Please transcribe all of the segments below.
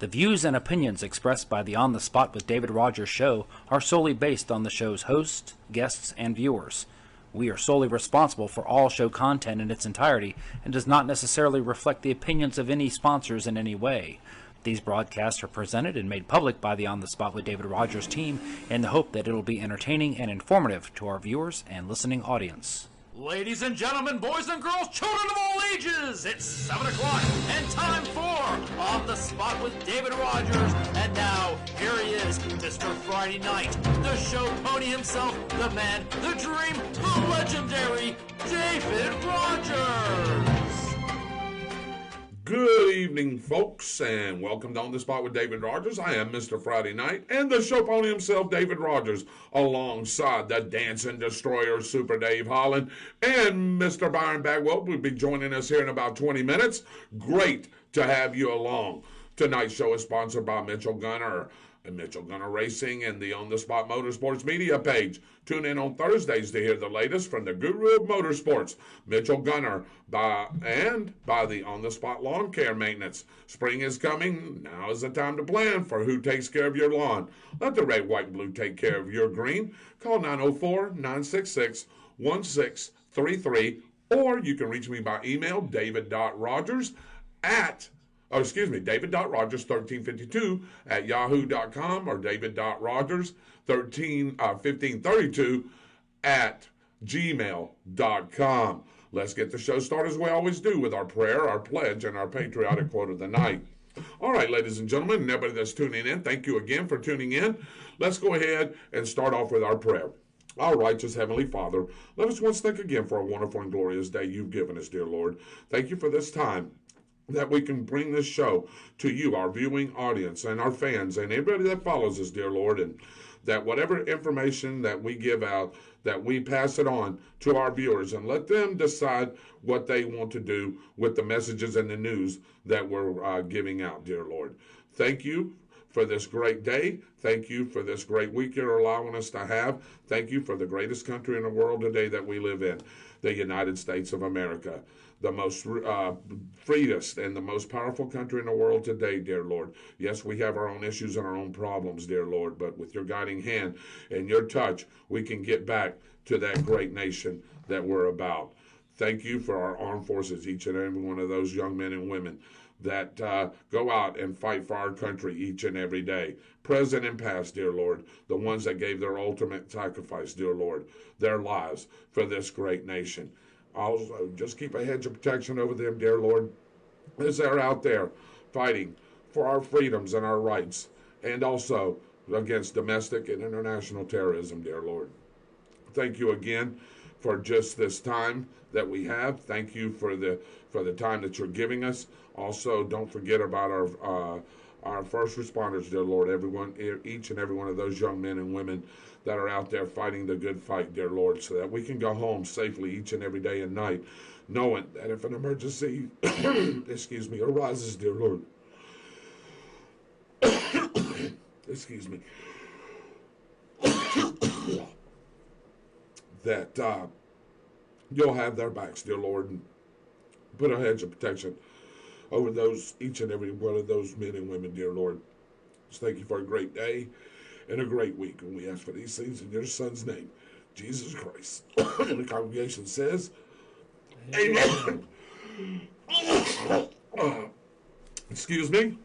The views and opinions expressed by the On the Spot with David Rodgers show are solely based on the show's hosts, guests, and viewers. We are solely responsible for all show content in its entirety and does not necessarily reflect the opinions of any sponsors in any way. These broadcasts are presented and made public by the On the Spot with David Rodgers team in the hope that it will be entertaining and informative to our viewers and listening audience. Ladies and gentlemen, boys and girls, children of all ages, it's 7 o'clock and time for On the Spot with David Rodgers. And now, here he is, Mr. Friday Night, the show pony himself, the man, the dream, the legendary David Rodgers. Good evening, folks, and welcome to On the Spot with David Rodgers. I am Mr. Friday Night and the show pony himself, David Rodgers, alongside the dancing destroyer, Super Dave Holland, and Mr. Byron Bagwell will be joining us here in about 20 minutes. Great to have you along. Tonight's show is sponsored by Mitchell Gunner and Mitchell Gunner Racing and the On the Spot Motorsports media page. Tune in on Thursdays to hear the latest from the guru of motorsports, Mitchell Gunner, by the On the Spot Lawn Care Maintenance. Spring is coming. Now is the time to plan for who takes care of your lawn. Let the red, white, and blue take care of your green. Call 904-966-1633, or you can reach me by email, david.rodgers david.rodgers1352 at yahoo.com or david.rodgers1532 at gmail.com. Let's get the show started as we always do with our prayer, our pledge, and our patriotic quote of the night. All right, ladies and gentlemen, and everybody that's tuning in, thank you again for tuning in. Let's go ahead and start off with our prayer. Our righteous Heavenly Father, let us once thank again for a wonderful and glorious day you've given us, dear Lord. Thank you for this time that we can bring this show to you, our viewing audience, and our fans, and everybody that follows us, dear Lord, and that whatever information that we give out, that we pass it on to our viewers, and let them decide what they want to do with the messages and the news that we're giving out, dear Lord. Thank you for this great day. Thank you for this great week you're allowing us to have. Thank you for the greatest country in the world today that we live in, the United States of America. The most freest and the most powerful country in the world today, dear Lord. Yes, we have our own issues and our own problems, dear Lord, but with your guiding hand and your touch, we can get back to that great nation that we're about. Thank you for our armed forces, each and every one of those young men and women that go out and fight for our country each and every day. Present and past, dear Lord, the ones that gave their ultimate sacrifice, dear Lord, their lives for this great nation. Also, just keep a hedge of protection over them, dear Lord, as they're out there fighting for our freedoms and our rights, and also against domestic and international terrorism, dear Lord. Thank you again for just this time that we have. Thank you for the time that you're giving us. Also, don't forget about our first responders, dear Lord, everyone, each and every one of those young men and women that are out there fighting the good fight, dear Lord, so that we can go home safely each and every day and night, knowing that if an emergency, arises, dear Lord, that you'll have their backs, dear Lord, and put a hedge of protection over each and every one of those men and women, dear Lord. Just thank you for a great day and a great week. And we ask for these things in your Son's name, Jesus Christ. And the congregation says, Amen. Excuse me,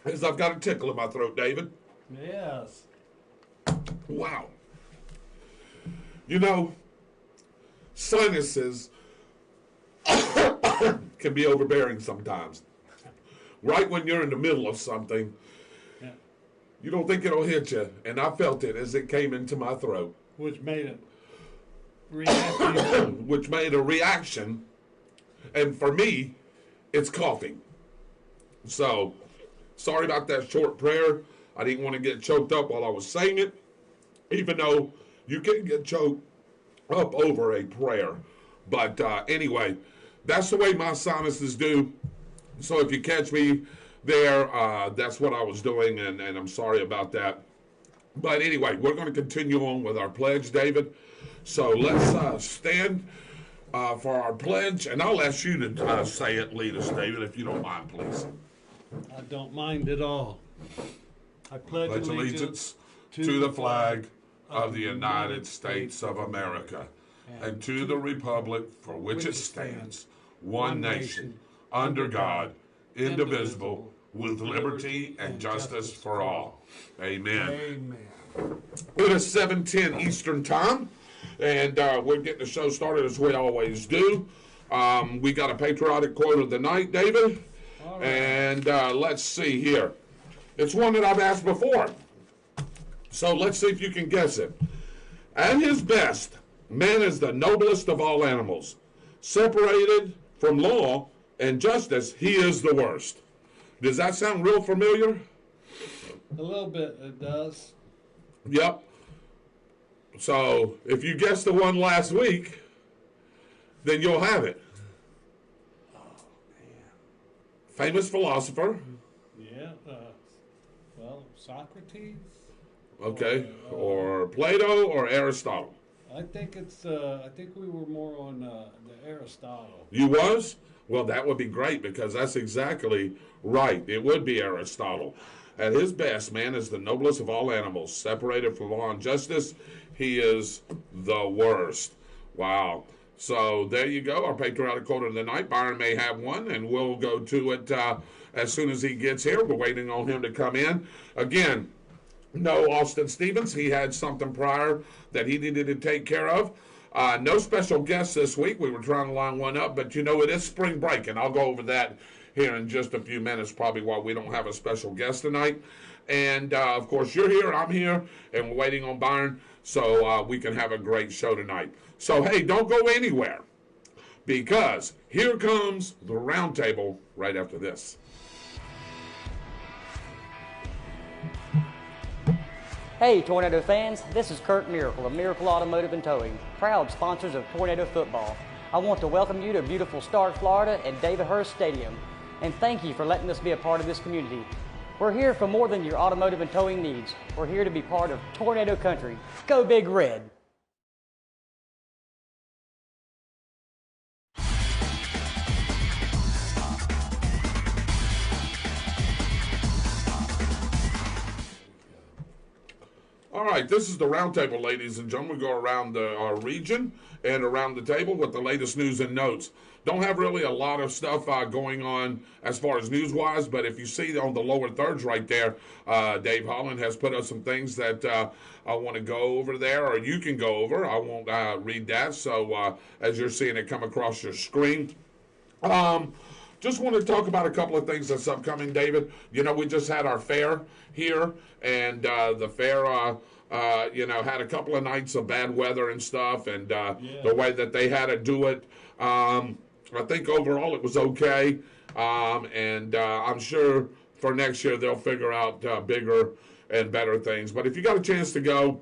as I've got a tickle in my throat, David. Yes. Wow. You know, sinuses can be overbearing sometimes. Right when you're in the middle of something, you don't think it'll hit you, and I felt it as it came into my throat. Which made it react. Which made a reaction, and for me, it's coughing. So, sorry about that short prayer. I didn't want to get choked up while I was saying it, even though you can get choked up over a prayer. But anyway, that's the way my sinuses do. So if you catch me there, that's what I was doing, and I'm sorry about that. But anyway, we're going to continue on with our pledge, David. So let's stand for our pledge, and I'll ask you to say it, lead us, David, if you don't mind, please. I don't mind at all. I pledge allegiance to the flag of the United States of America and to the republic for which it stands, one nation, under God, indivisible, with liberty and justice for all. Amen. Amen. It is 7:10 Eastern Time, and we're getting the show started as we always do. We got a patriotic quote of the night, David, All right. and let's see here. It's one that I've asked before, so let's see if you can guess it. At his best, man is the noblest of all animals. Separated from law and justice, he is the worst. Does that sound real familiar? A little bit, it does. Yep. So if you guessed the one last week, then you'll have it. Oh, man. Famous philosopher. Yeah. Well, Socrates. Okay. Or Plato or Aristotle. I think it's. I think we were more on the Aristotle. You was? Well, that would be great because that's exactly right. It would be Aristotle. At his best, man is the noblest of all animals. Separated from law and justice, he is the worst. Wow. So there you go, our patriotic quote of the night. Byron may have one, and we'll go to it as soon as he gets here. We're waiting on him to come in. Again, no Austin Stevens. He had something prior that he needed to take care of. No special guests this week. We were trying to line one up, but you know it is spring break, and I'll go over that here in just a few minutes, probably why we don't have a special guest tonight. And, of course, you're here, I'm here, and we're waiting on Byron so we can have a great show tonight. So, hey, don't go anywhere because here comes the roundtable right after this. Hey Tornado fans, this is Kurt Miracle of Miracle Automotive and Towing, proud sponsors of Tornado Football. I want to welcome you to beautiful Stark, Florida at David Hurst Stadium, and thank you for letting us be a part of this community. We're here for more than your automotive and towing needs. We're here to be part of Tornado Country. Go Big Red! All right, this is the roundtable, ladies and gentlemen. We go around our region and around the table with the latest news and notes. Don't have really a lot of stuff going on as far as news-wise, but if you see on the lower thirds right there, Dave Holland has put up some things that I want to go over there, or you can go over. I won't read that, so as you're seeing it come across your screen. Just want to talk about a couple of things that's upcoming, David. You know, we just had our fair here, and the fair, you know, had a couple of nights of bad weather and stuff, and the way that they had to do it, I think overall it was okay, and I'm sure for next year they'll figure out bigger and better things. But if you got a chance to go,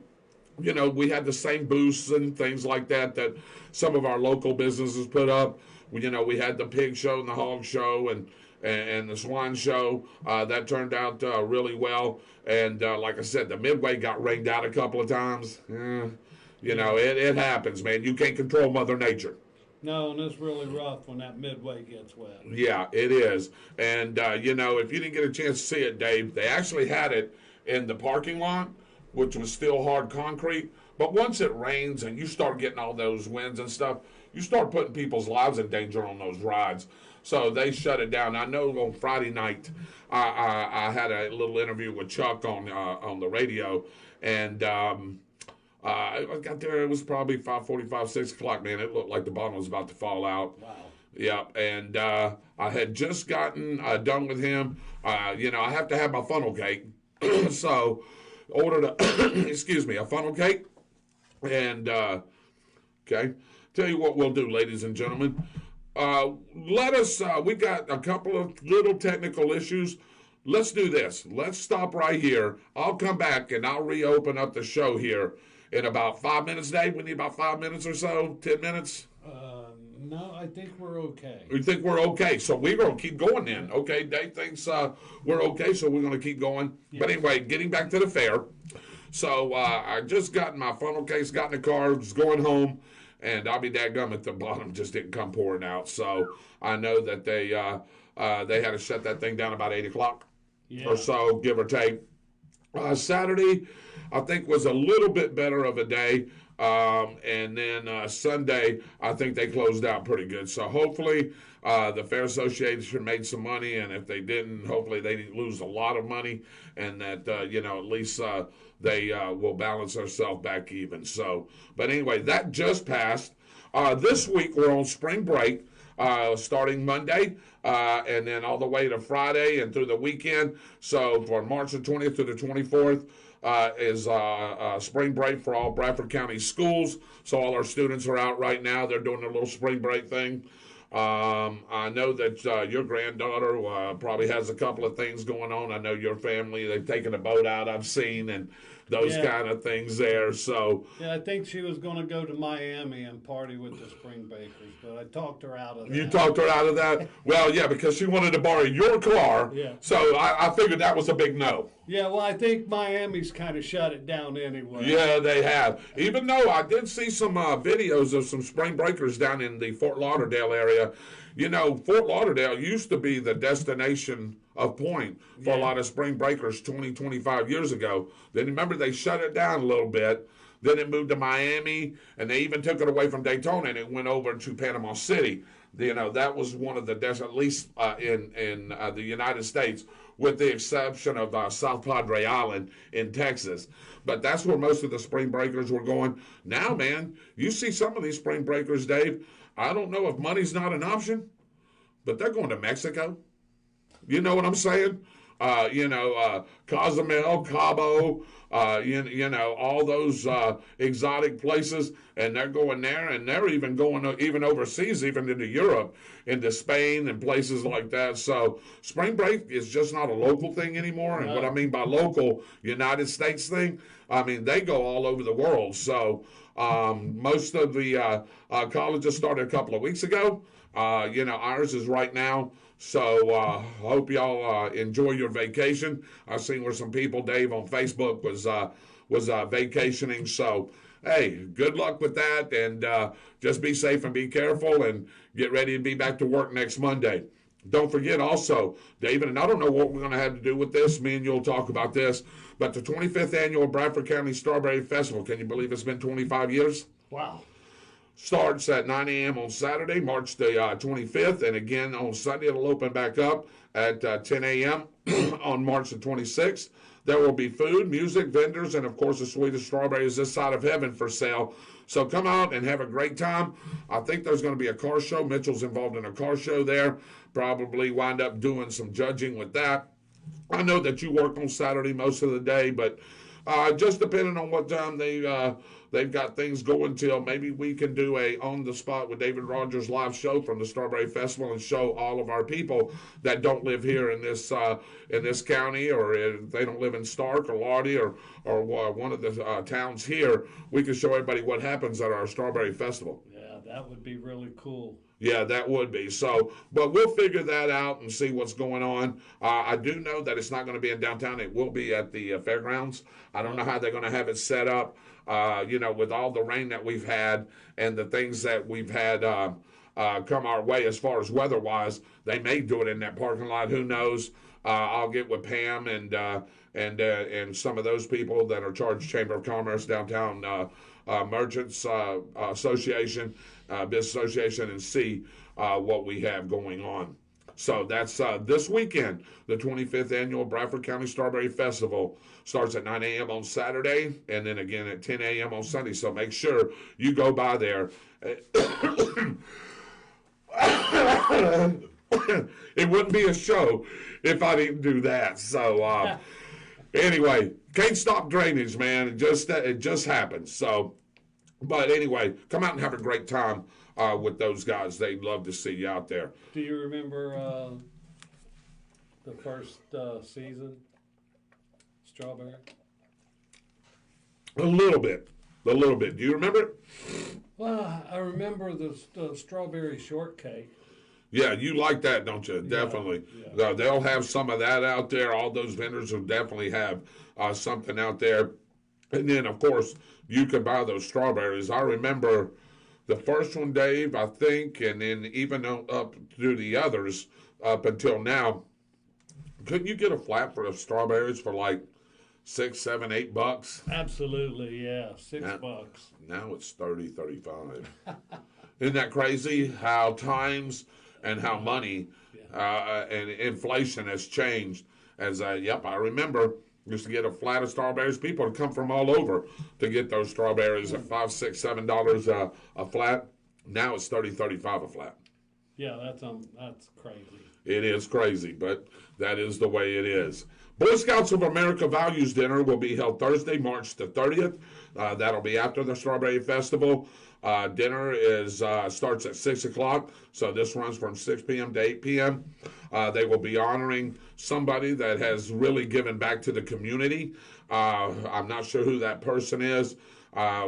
you know, we had the same booths and things like that that some of our local businesses put up. You know, we had the pig show and the hog show and the swine show. That turned out really well. And like I said, the Midway got rained out a couple of times. You know, it happens, man. You can't control Mother Nature. No, and it's really rough when that Midway gets wet. Yeah, it is. And, you know, if you didn't get a chance to see it, Dave, they actually had it in the parking lot, which was still hard concrete. But once it rains and you start getting all those winds and stuff, you start putting people's lives in danger on those rides. So they shut it down. I know on Friday night, I had a little interview with Chuck on the radio, and I got there. It was probably 5:45, 6 o'clock. Man, it looked like the bottom was about to fall out. Wow. Yep, and I had just gotten done with him. You know, I have to have my funnel cake, so ordered a funnel cake, and okay. Tell you what we'll do, ladies and gentlemen. We got a couple of little technical issues. Let's do this. Let's stop right here. I'll come back and I'll reopen up the show here in about 5 minutes, Dave. We need about 5 minutes or so, 10 minutes. No, I think we're okay. We think we're okay, so we're going to keep going then. Okay, Dave thinks we're okay, so we're going to keep going. Yes. But anyway, getting back to the fair. So I just got my funnel case, got in the car, was going home. And I'll be dadgum at the bottom just didn't come pouring out. So I know that they They had to shut that thing down about 8 o'clock Yeah. or so, give or take. Saturday, I think, was a little bit better of a day. And then Sunday, I think they closed out pretty good. So hopefully the Fair Association made some money, and if they didn't, hopefully they didn't lose a lot of money, and that, at least they will balance themselves back even. So, but anyway, that just passed. This week we're on spring break. Starting Monday, and then all the way to Friday and through the weekend. So for March the 20th to the 24th is spring break for all Bradford County schools. So all our students are out right now. They're doing their little spring break thing. I know that your granddaughter probably has a couple of things going on. I know your family, they've taken a boat out, I've seen, and those kind of things there. So yeah, I think she was going to go to Miami and party with the Spring Bakers, but I talked her out of that. You talked her out of that? Well, yeah, because she wanted to borrow your car. Yeah. So I figured that was a big no. Yeah, well, I think Miami's kind of shut it down anyway. Yeah, they have. Even though I did see some videos of some spring breakers down in the Fort Lauderdale area. Fort Lauderdale used to be the destination of point for a lot of spring breakers 20, 25 years ago. Then remember they shut it down a little bit. Then it moved to Miami, and they even took it away from Daytona, and it went over to Panama City. That was one of the at least in the United States, with the exception of South Padre Island in Texas. But that's where most of the spring breakers were going. Now, man, you see some of these spring breakers, Dave. I don't know if money's not an option, but they're going to Mexico. You know what I'm saying? Cozumel, Cabo, all those exotic places, and they're going there, and they're even going even overseas, even into Europe, into Spain and places like that. So spring break is just not a local thing anymore. And what I mean by local, United States thing, I mean they go all over the world. So most of the colleges started a couple of weeks ago. Ours is right now. So hope y'all enjoy your vacation. I've seen where some people, Dave, on Facebook was vacationing. So, hey, good luck with that, and just be safe and be careful, and get ready to be back to work next Monday. Don't forget also, David, and I don't know what we're going to have to do with this. Me and you'll talk about this, but the 25th annual Bradford County Strawberry Festival. Can you believe it's been 25 years? Wow. Starts at 9 a.m. on Saturday, March the 25th, and again on Sunday it'll open back up at 10 a.m. on March the 26th. There will be food, music, vendors, and of course the sweetest strawberries this side of heaven for sale. So come out and have a great time. I think there's going to be a car show. Mitchell's involved in a car show there. Probably wind up doing some judging with that. I know that you work on Saturday most of the day, but just depending on what time they've got things going till, maybe we can do a on the spot with David Rodgers live show from the Strawberry Festival and show all of our people that don't live here in this county, or if they don't live in Stark or Lottie or one of the towns here. We can show everybody what happens at our Strawberry Festival. Yeah, that would be really cool. Yeah, that would be. So, but we'll figure that out and see what's going on. I do know that it's not going to be in downtown. It will be at the fairgrounds. I don't know how they're going to have it set up, with all the rain that we've had and the things that we've had come our way as far as weather-wise. They may do it in that parking lot. Who knows? I'll get with Pam and some of those people that are charged Chamber of Commerce, Downtown Merchants Association, Business Association, and see what we have going on. So that's this weekend. The 25th annual Bradford County Strawberry Festival starts at 9 a.m. on Saturday, and then again at 10 a.m. on Sunday. So make sure you go by there. It wouldn't be a show if I didn't do that. So anyway, can't stop drainage, man. It just happens. So, but anyway, come out and have a great time with those guys. They'd love to see you out there. Do you remember the first season, Strawberry? A little bit. Do you remember it? Well, I remember the strawberry shortcake. Yeah, you like that, don't you? Definitely. Yeah. They'll have some of that out there. All those vendors will definitely have something out there. And then, of course, you can buy those strawberries. I remember The first one, Dave, I think, and then even up through the others up until now, couldn't you get a flat for the strawberries for like $6, $7, $8? Absolutely, yeah. $6. Now it's 30, 35. Isn't that crazy how times and how money and inflation has changed? Yep, I remember used to get a flat of strawberries. People would come from all over to get those strawberries at $5, $6, $7 a flat. Now it's 30, 35 a flat. Yeah, that's crazy. It is crazy, but that is the way it is. Boy Scouts of America Values Dinner will be held Thursday, March the 30th. That'll be after the Strawberry Festival. Dinner starts at 6 o'clock, so this runs from 6 p.m. to 8 p.m. They will be honoring somebody that has really given back to the community. I'm not sure who that person is.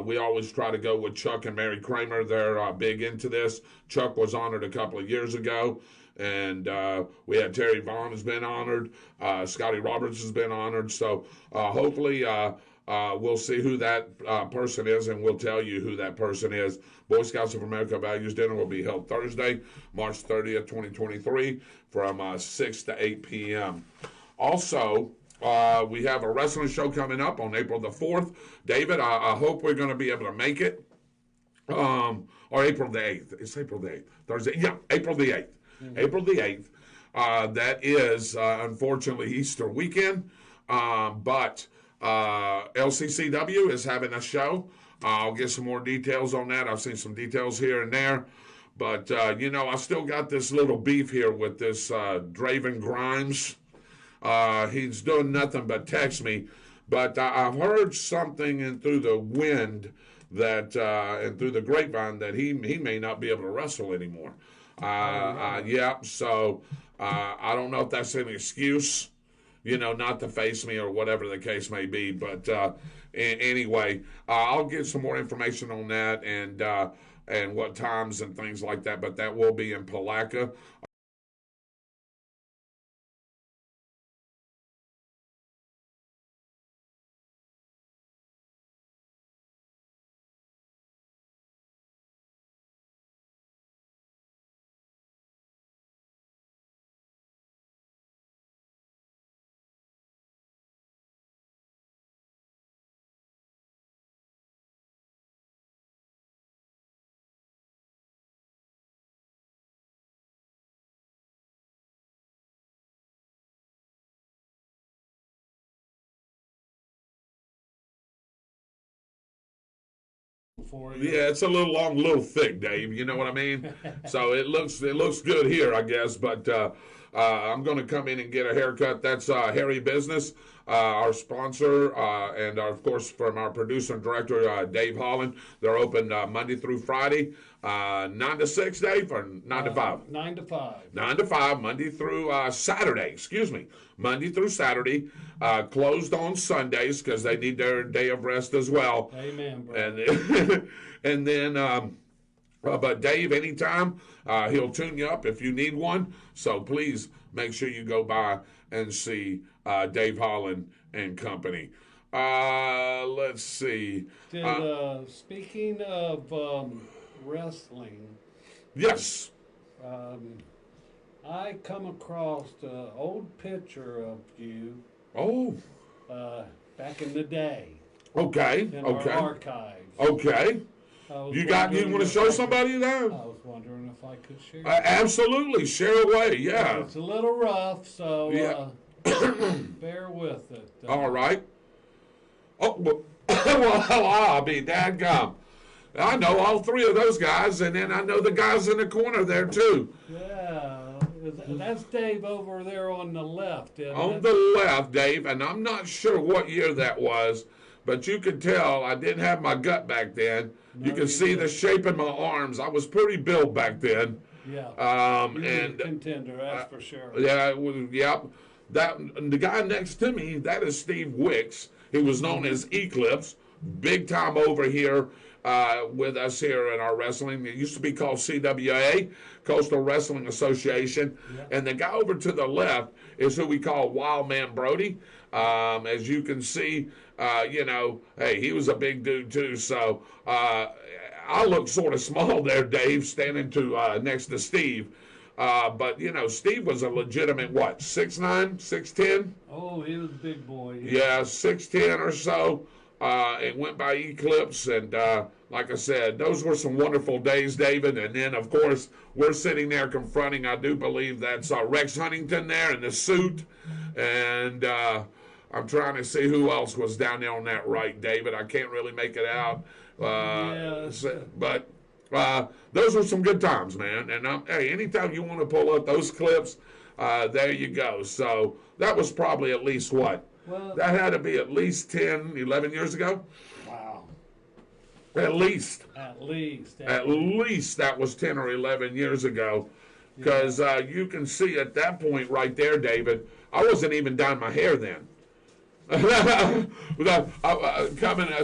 We always try to go with Chuck and Mary Kramer. They're big into this. Chuck was honored a couple of years ago. And we had Terry Vaughn has been honored. Scotty Roberts has been honored. So hopefully we'll see who that person is, and we'll tell you who that person is. Boy Scouts of America Values Dinner will be held Thursday, March 30th, 2023, from 6 to 8 p.m. Also, we have a wrestling show coming up on April the 4th. David, I hope we're going to be able to make it. Or April the 8th. It's April the 8th. Thursday. Yeah, April the 8th. April the 8th. That is, unfortunately, Easter weekend. But LCCW is having a show. I'll get some more details on that. I've seen some details here and there. But, I still got this little beef here with this Draven Grimes. He's doing nothing but text me. But I've heard something through the wind that and through the grapevine that he may not be able to wrestle anymore. So I don't know if that's an excuse, not to face me or whatever the case may be. But anyway, I'll get some more information on that and what times and things like that. But that will be in Palatka. For you. Yeah, it's a little long, little thick, Dave. You know what I mean? So it looks good here, I guess. But I'm going to come in and get a haircut. That's Harry Business, our sponsor, and of course from our producer and director, Dave Holland. They're open Monday through Friday, 9 to 6, Dave, or 9 to 5? 9 to 5. 9 to 5, Monday through Saturday, Monday through Saturday, closed on Sundays because they need their day of rest as well. Amen, bro. And then, but Dave, anytime, he'll tune you up if you need one. So please make sure you go by and see Dave Holland and company. Let's see. Speaking of wrestling. Yes. I come across an old picture of you. Oh. Back in the day. Okay. In our archives. Okay. You want to show somebody that? I was wondering if I could share. Absolutely, share away. Yeah. It's a little rough, so bear with it. All right. Oh well, I'll be dadgum. I know all three of those guys, and then I know the guys in the corner there too. Yeah, that's Dave over there on the left. On the left, Dave, and I'm not sure what year that was, but you could tell I didn't have my gut back then. No, you can see the shape in my arms. I was pretty built back then. Yeah. And a contender, that's for sure. Yeah. Yep. The guy next to me, that is Steve Wicks. He was known as Eclipse, big time over here with us here in our wrestling. It used to be called CWA, Coastal Wrestling Association. Yeah. And the guy over to the left is who we call Wild Man Brody. As you can see, hey, he was a big dude too. So I I look sort of small there, Dave, standing next to Steve. But, Steve was a legitimate, 6'9", 6'10"? Oh, he was a big boy. Yeah, 6'10" or so. It went by eclipse, and like I said, those were some wonderful days, David. And then, of course, we're sitting there confronting, I do believe that's Rex Huntington there in the suit. And I'm trying to see who else was down there on that right, David. I can't really make it out. But those were some good times, man. And hey, anytime you want to pull up those clips, there you go. So that was probably at least what? Well, that had to be at least 10, 11 years ago. Wow. At least. At least That was 10 or 11 years ago. Because you can see at that point right there, David, I wasn't even dyeing my hair then.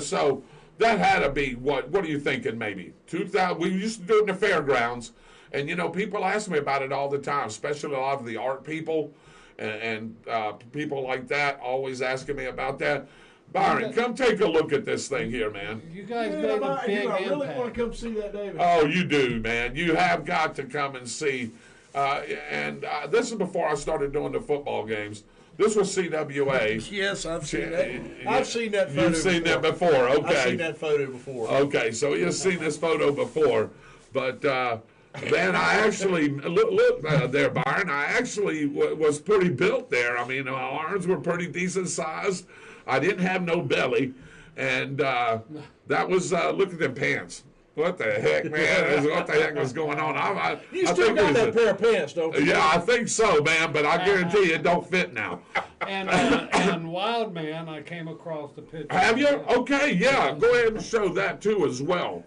So that had to be, what are you thinking, maybe? 2000. We used to do it in the fairgrounds. And, people ask me about it all the time, especially a lot of the art people. And people like that always asking me about that. Byron, come take a look at this thing here, man. You guys made a big impact. I really want to come see that, David. Oh, you do, man. You have got to come and see. This is before I started doing the football games. This was CWA. Yes, I've seen that. I've seen that photo. You've seen that before, okay. I've seen that photo before. Okay, so you've seen this photo before. But, man, I actually, look there, Byron. I actually was pretty built there. I mean, my arms were pretty decent sized. I didn't have no belly. And that was, look at them pants. What the heck, man? What the heck was going on? You still got that pair of pants, don't you? Yeah, I think so, man, but I guarantee you it don't fit now. And Wild Man, I came across the picture. Have you? Okay, yeah. Go ahead and show that, too, as well.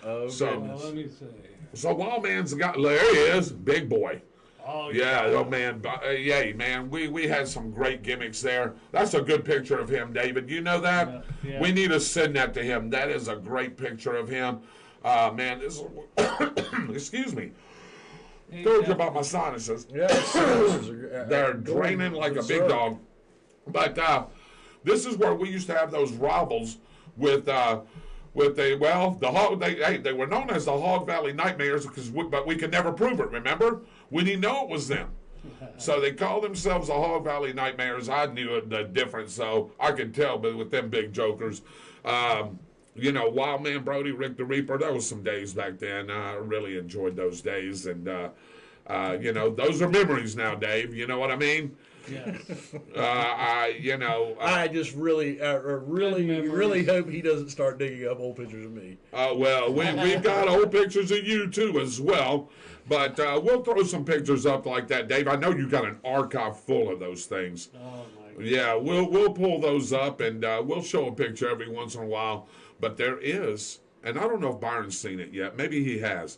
Oh, so, let me see. So Wild Man's got, there he is, big boy. Oh, yeah. Oh, man. Yeah, man. We had some great gimmicks there. That's a good picture of him, David. You know that? Yeah. We need to send that to him. That is a great picture of him. Man, this excuse me. Told you about my sinuses. Yeah, they're draining like a big dog. But this is where we used to have those rivals with the Hog. They were known as the Hog Valley Nightmares but we could never prove it. Remember, we didn't know it was them. So they called themselves the Hog Valley Nightmares. I knew the difference, so I could tell. But with them big jokers. Wild Man Brody, Rick the Reaper, that was some days back then. I really enjoyed those days. And, those are memories now, Dave. You know what I mean? Yes. I just really hope he doesn't start digging up old pictures of me. Well, we've got old pictures of you, too, as well. But we'll throw some pictures up like that, Dave. I know you got an archive full of those things. Oh, my God. Yeah, we'll pull those up, and we'll show a picture every once in a while. But there is, and I don't know if Byron's seen it yet. Maybe he has.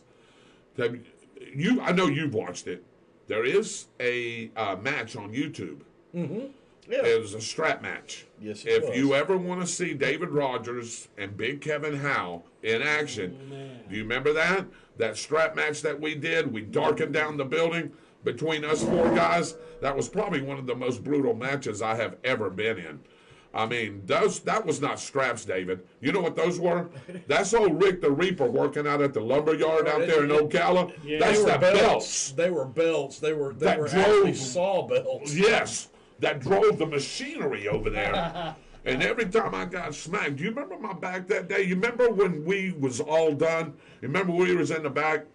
I know you've watched it. There is a match on YouTube. Mm-hmm. Yeah. It was a strap match. Yes, if you ever want to see David Rodgers and Big Kevin Howe in action, do you remember that? That strap match that we did? We darkened down the building between us four guys. That was probably one of the most brutal matches I have ever been in. I mean, that was not straps, David. You know what those were? That's old Rick the Reaper working out at the lumber yard out there in Ocala. Yeah. That's the belts. They were belts. They were drove, actually saw belts. Yes, that drove the machinery over there. And every time I got smacked, do you remember my back that day? You remember when we was all done? You remember we was in the back?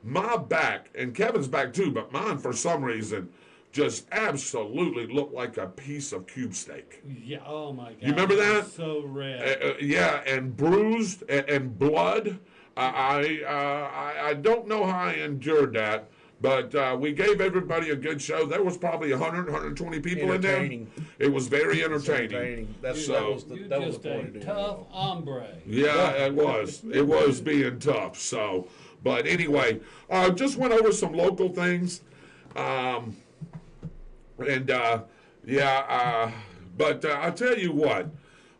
My back, and Kevin's back too, but mine for some reason just absolutely looked like a piece of cube steak. Yeah. Oh my God. You remember that? So red. Yeah, and bruised and blood. I don't know how I endured that, but we gave everybody a good show. There was probably 100, 120 people in there. It was very entertaining. That was the point of doing tough hombre. Yeah, it was. It was being tough. So, but anyway, just went over some local things. But I'll tell you what.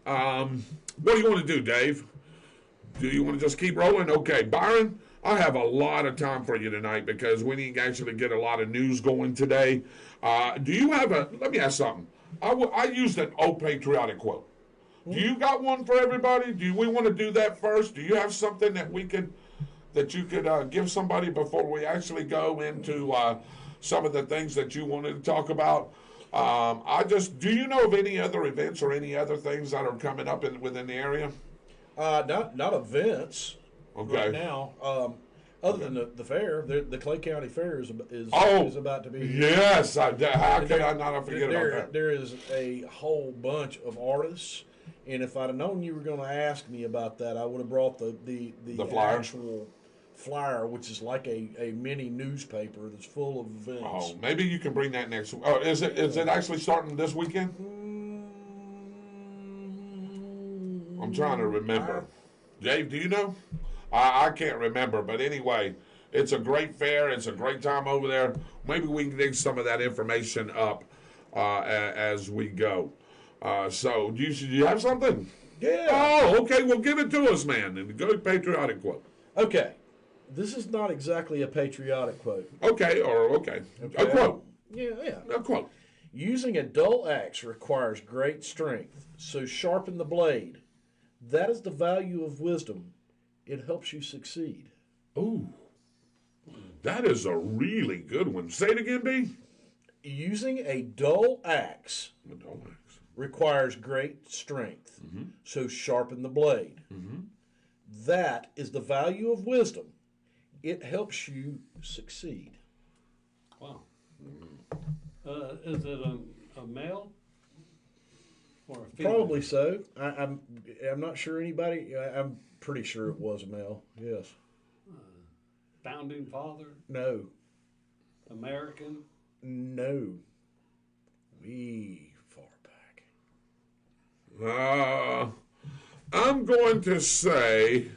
What do you want to do, Dave? Do you want to just keep rolling? Okay, Byron, I have a lot of time for you tonight because we didn't actually get a lot of news going today. Do you have let me ask something. I used an old patriotic quote. Do you got one for everybody? Do we want to do that first? Do you have something that you could give somebody before we actually go into some of the things that you wanted to talk about? Do you know of any other events or any other things that are coming up within the area? Not events Okay. right now. Other than the fair, the Clay County Fair is about to be. Yes, how could I not forget about that? There is a whole bunch of artists, and if I'd have known you were going to ask me about that, I would have brought the flyer? actual flyer, which is like a mini newspaper that's full of events. Oh, maybe you can bring that next. Oh, is it actually starting this weekend? I'm trying to remember. Dave, do you know? I can't remember, but anyway, it's a great fair. It's a great time over there. Maybe we can dig some of that information up as we go. So, do you have something? Yeah. Oh, okay. Well, give it to us, man. And go patriotic quote. Okay. This is not exactly a patriotic quote. Okay. A quote. Yeah. A quote. Using a dull axe requires great strength, so sharpen the blade. That is the value of wisdom. It helps you succeed. Ooh, that is a really good one. Say it again, B. Using a dull axe requires great strength, so sharpen the blade. That is the value of wisdom. It helps you succeed. Wow. Is it a male or a female? Probably so. I'm not sure anybody. I'm pretty sure it was a male. Yes. Founding father? No. American? No. We far back. I'm going to say.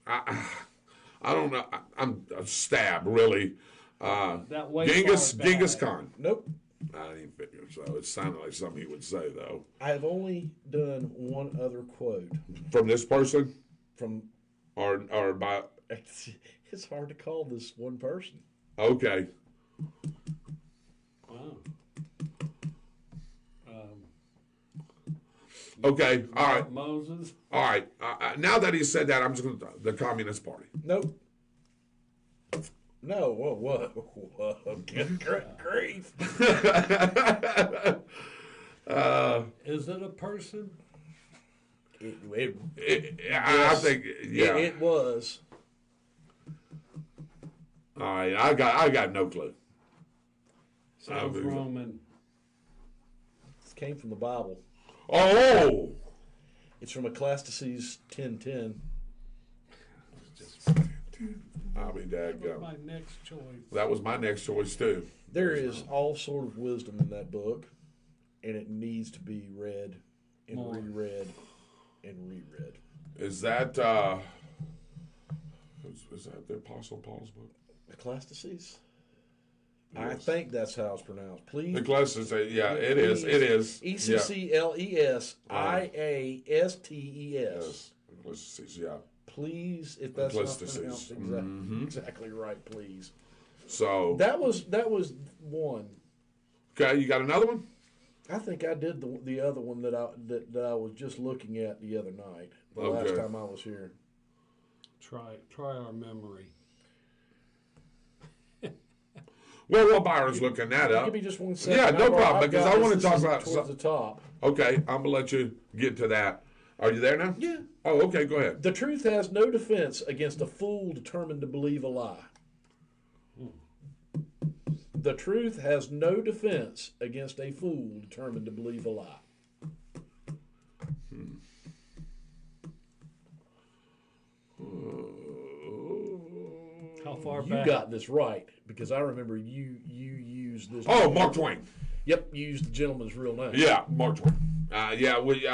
I don't know. I'm a stab really. That way Genghis far back. Khan. Nope. I didn't figure so. It sounded like something he would say though. I've only done one other quote From this person, from. or by. It's hard to call this one person. Okay. Wow. Okay. All right. Moses? All right. Now that he said that, I'm just going to the Communist Party. Nope. No. Whoa. Good grief. Is it a person? I think yeah. It was. All right. I got no clue. Sounds Roman. This came from the Bible. Oh. It's from Ecclesiastes 10:10. I'll be dadgum. My next choice. That was my next choice too. There is all sort of wisdom in that book, and it needs to be read and More. reread and reread. Is that is that the Apostle Paul's book? Ecclesiastes? Yes. I think that's how it's pronounced. Please. Ecclesiastes, yeah, it is. It is. Ecclesiastes. Yes. Ecclesiastes, yeah. Please, if that's not Ecclesiastes. pronounced exactly right, please. So That was one. okay, you got another one? I think I did the other one that I was just looking at the other night. The last Okay. time I was here. Try our memory. Well, Byron's looking that up. Give me just 1 second. Yeah, no problem, I've because got I want to this. talk This is about towards the top. Okay, I'm gonna let you get to that. Are you there now? Yeah. Oh, okay, go ahead. The truth has no defense against a fool determined to believe a lie. The truth has no defense against a fool determined to believe a lie. How far You back? got this right because I remember you used this. Oh, Mark Twain. Yep, you used the gentleman's real name. Yeah, Mark Twain. Yeah, we.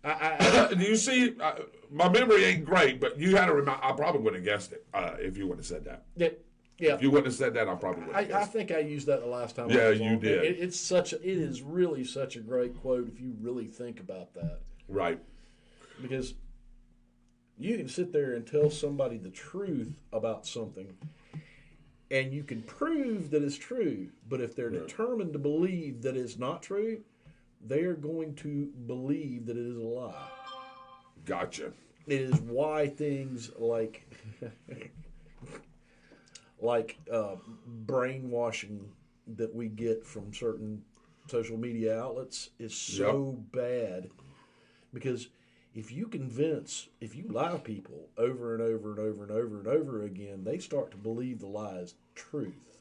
Do you see? My memory ain't great, but you had to remind. I probably wouldn't have guessed it if you wouldn't have said that. Yeah. If you wouldn't have said that, I probably would have I guessed. think I used that the last time. Yeah, I was you on. did. It is really such a great quote if you really think about that. Right. Because you can sit there and tell somebody the truth about something, and you can prove that it's true. But if they're determined to believe that it's not true, they are going to believe that it is a lie. Gotcha. It is why things like brainwashing that we get from certain social media outlets is so bad, because if you lie people over and over and over and over and over again, they start to believe the lie is truth.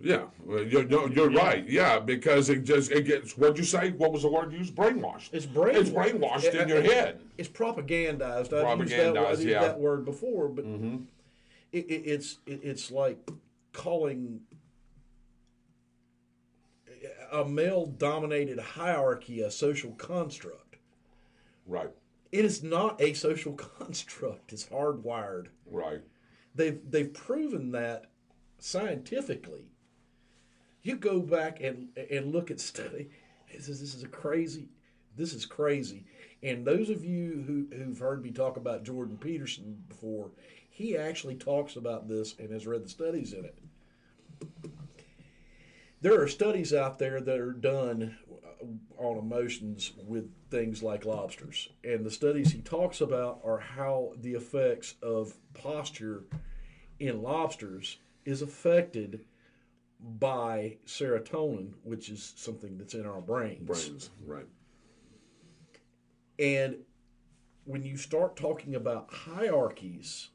Yeah, well, you're right. Yeah, because it gets, what'd you say? What was the word used? Brainwashed. It's brainwashed. It's brainwashed in your head. It's propagandized. I've used that word before, but it's like calling a male-dominated hierarchy a social construct. Right. It is not a social construct. It's hardwired. Right. They've proven that scientifically. You go back and look at study. This is crazy. And those of you who've heard me talk about Jordan Peterson before, he actually talks about this and has read the studies in it. There are studies out there that are done on emotions with things like lobsters. And the studies he talks about are how the effects of posture in lobsters is affected by serotonin, which is something that's in our brains. Right. And when you start talking about hierarchies,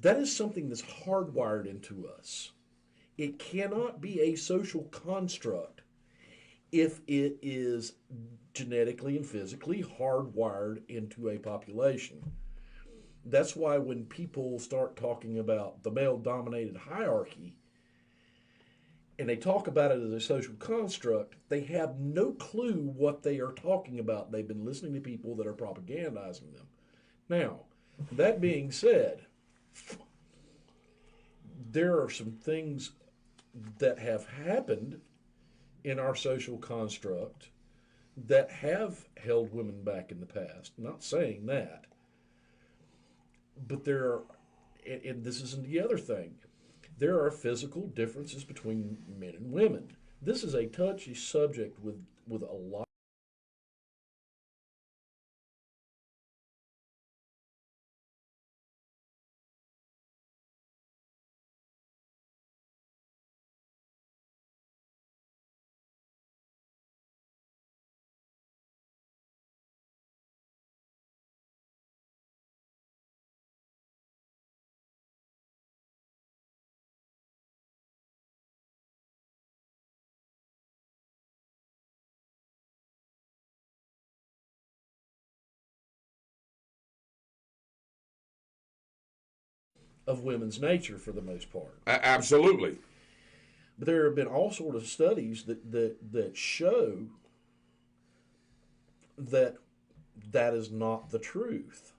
that is something that's hardwired into us. It cannot be a social construct if it is genetically and physically hardwired into a population. That's why when people start talking about the male-dominated hierarchy, and they talk about it as a social construct, they have no clue what they are talking about. They've been listening to people that are propagandizing them. Now, that being said, there are some things that have happened in our social construct that have held women back in the past. I'm not saying that. But there are, and this isn't the other thing, there are physical differences between men and women. This is a touchy subject with a lot of women's nature for the most part. Absolutely. But there have been all sorts of studies that show that is not the truth.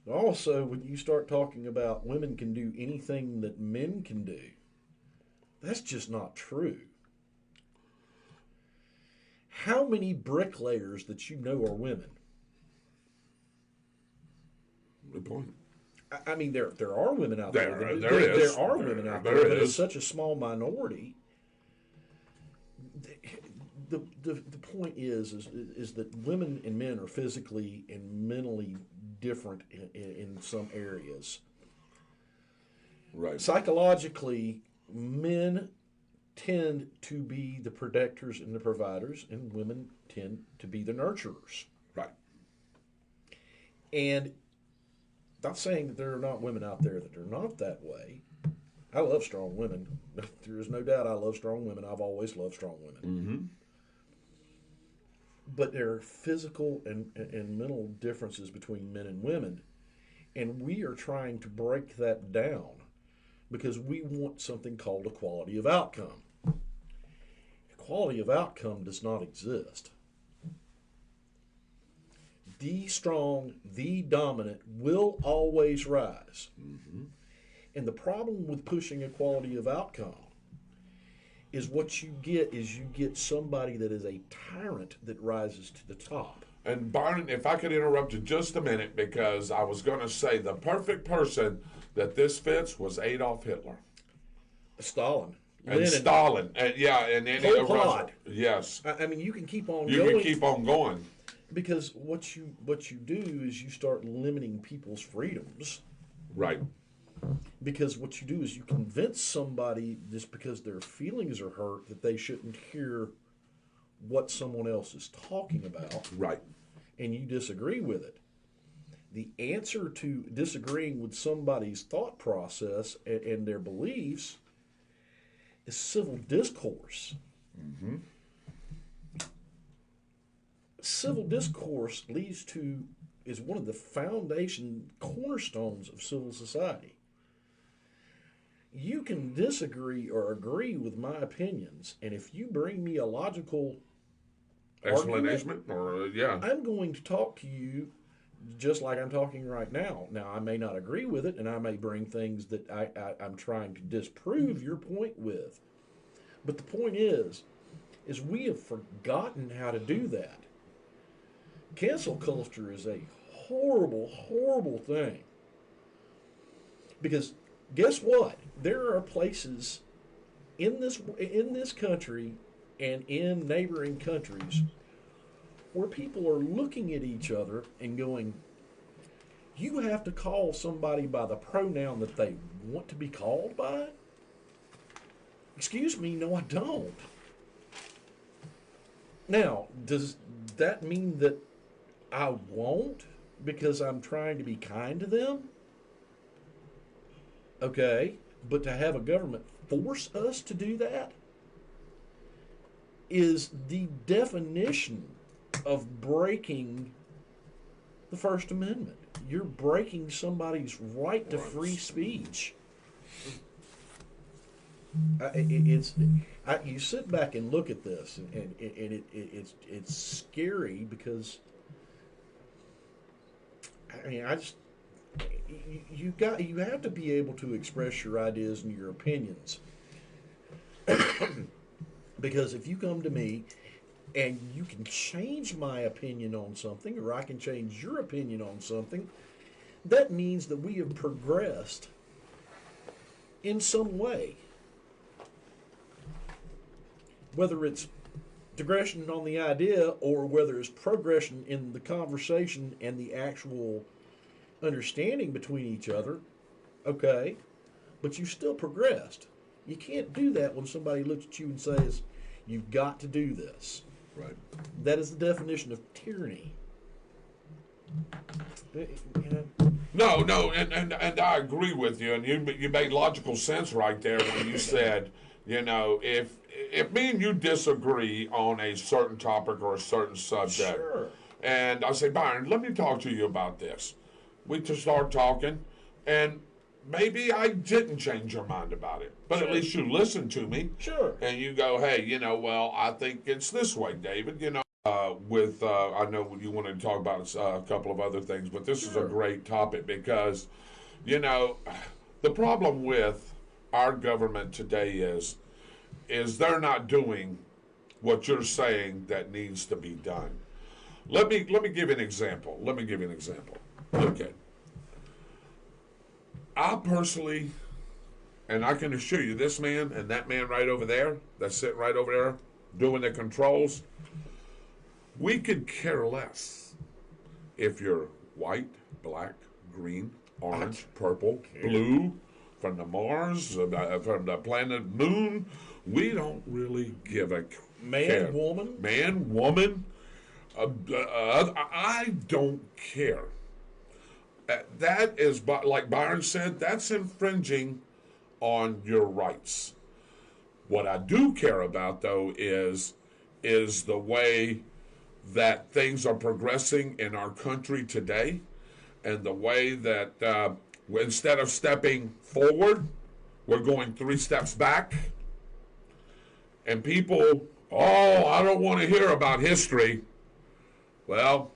Also, when you start talking about women can do anything that men can do, that's just not true. How many bricklayers that you know are women? Good point. I mean, there are women out there. There are women out there, but it's such a small minority. The point is that women and men are physically and mentally different in some areas. Right. Psychologically, men tend to be the protectors and the providers, and women tend to be the nurturers. Right. And not saying that there are not women out there that are not that way. I love strong women. There is no doubt I love strong women. I've always loved strong women. Mm-hmm. But there are physical and mental differences between men and women. And we are trying to break that down because we want something called equality of outcome. Equality of outcome does not exist. The strong, the dominant will always rise. Mm-hmm. And the problem with pushing equality of outcome is what you get somebody that is a tyrant that rises to the top. And Byron, if I could interrupt you just a minute, because I was going to say the perfect person that this fits was Adolf Hitler. Stalin. And Lenin. Stalin, and and any Pol of Russia. Pot. Yes, I mean, you can keep on you going. can keep on going. Because what you do is you start limiting people's freedoms. Right. Because what you do is you convince somebody just because their feelings are hurt that they shouldn't hear what someone else is talking about. Right. And you disagree with it. The answer to disagreeing with somebody's thought process and their beliefs is civil discourse. Mm-hmm. Civil discourse is one of the foundation cornerstones of civil society. You can disagree or agree with my opinions, and if you bring me a logical Explanation, I'm going to talk to you just like I'm talking right now. Now, I may not agree with it, and I may bring things that I'm trying to disprove your point with. But the point is we have forgotten how to do that. Cancel culture is a horrible, horrible thing. Because guess what? There are places in this country and in neighboring countries where people are looking at each other and going, you have to call somebody by the pronoun that they want to be called by? Excuse me, no, I don't. Now, does that mean that I won't because I'm trying to be kind to them? Okay, but to have a government force us to do that is the definition of breaking the First Amendment. You're breaking somebody's right to free speech. You sit back and look at this, and it's scary because I mean, you have to be able to express your ideas and your opinions. Because if you come to me and you can change my opinion on something, or I can change your opinion on something, that means that we have progressed in some way. Whether it's digression on the idea or whether it's progression in the conversation and the actual understanding between each other, okay, but you still progressed. You can't do that when somebody looks at you and says, you've got to do this. Right. That is the definition of tyranny. No, and I agree with you, and you made logical sense right there when you said, if me and you disagree on a certain topic or a certain subject, sure, and I say, Byron, let me talk to you about this. We just start talking, and maybe I didn't change your mind about it, but sure, at least you listened to me. Sure. And you go, hey, well, I think it's this way, David. I know you wanted to talk about a couple of other things, but this is a great topic because, the problem with our government today is they're not doing what you're saying that needs to be done. Let me give you an example. Okay. I personally, and I can assure you, this man and that man right over there, that's sitting right over there doing the controls, we could care less if you're white, black, green, orange, purple, blue, from the Mars, from the planet Moon. We don't really give a care. Man, woman. I don't care. That is, like Byron said, that's infringing on your rights. What I do care about, though, is the way that things are progressing in our country today, and the way that instead of stepping forward, we're going 3 steps back. And people, I don't want to hear about history. Well,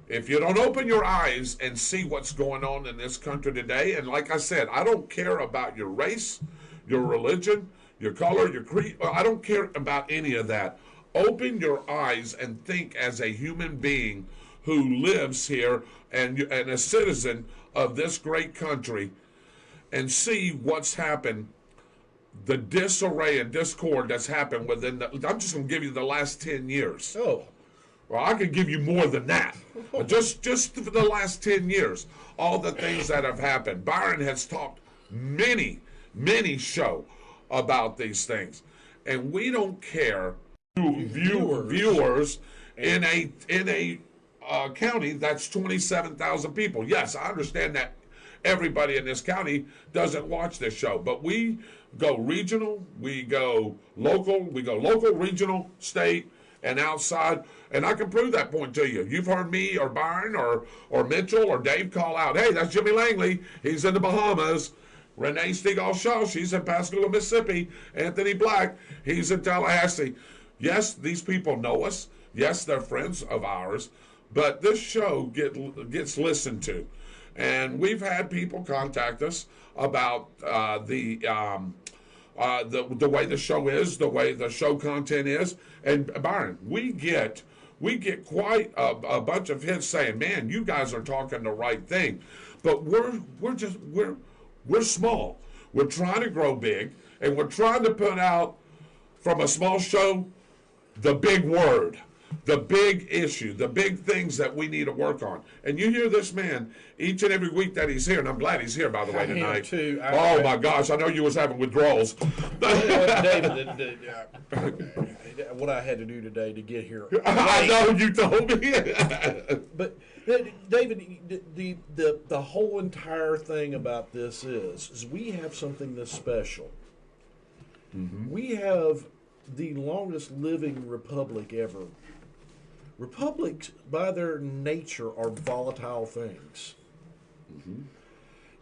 if you don't open your eyes and see what's going on in this country today, and like I said, I don't care about your race, your religion, your color, your creed. I don't care about any of that. Open your eyes and think as a human being who lives here and a citizen of this great country, and see what's happened the disarray and discord that's happened within the, I'm just going to give you the last 10 years. Oh, Well, I could give you more than that. Just for the last 10 years, all the things that have happened. Byron has talked many show about these things. And we don't care viewers in a county that's 27,000 people. Yes, I understand that everybody in this county doesn't watch this show, but we go regional, we go local, regional, state, and outside. And I can prove that point to you. You've heard me or Byron or Mitchell or Dave call out, hey, that's Jimmy Langley. He's in the Bahamas. Renee Stegall-Shaw, she's in Pascagoula, Mississippi. Anthony Black, he's in Tallahassee. Yes, these people know us. Yes, they're friends of ours. But this show gets listened to. And we've had people contact us about the way the show is, the way the show content is. And Byron, we get quite a bunch of hits saying, "Man, you guys are talking the right thing," but we're small. We're trying to grow big, and we're trying to put out from a small show the big word, the big issue, the big things that we need to work on. And you hear this man each and every week that he's here, and I'm glad he's here, by the way, tonight. I am too. Oh my gosh, I know you was having withdrawals. David, what I had to do today to get here. I know you told me. But David, the whole entire thing about this is we have something that's special. Mm-hmm. We have the longest living republic ever. Republics, by their nature, are volatile things. Mm-hmm.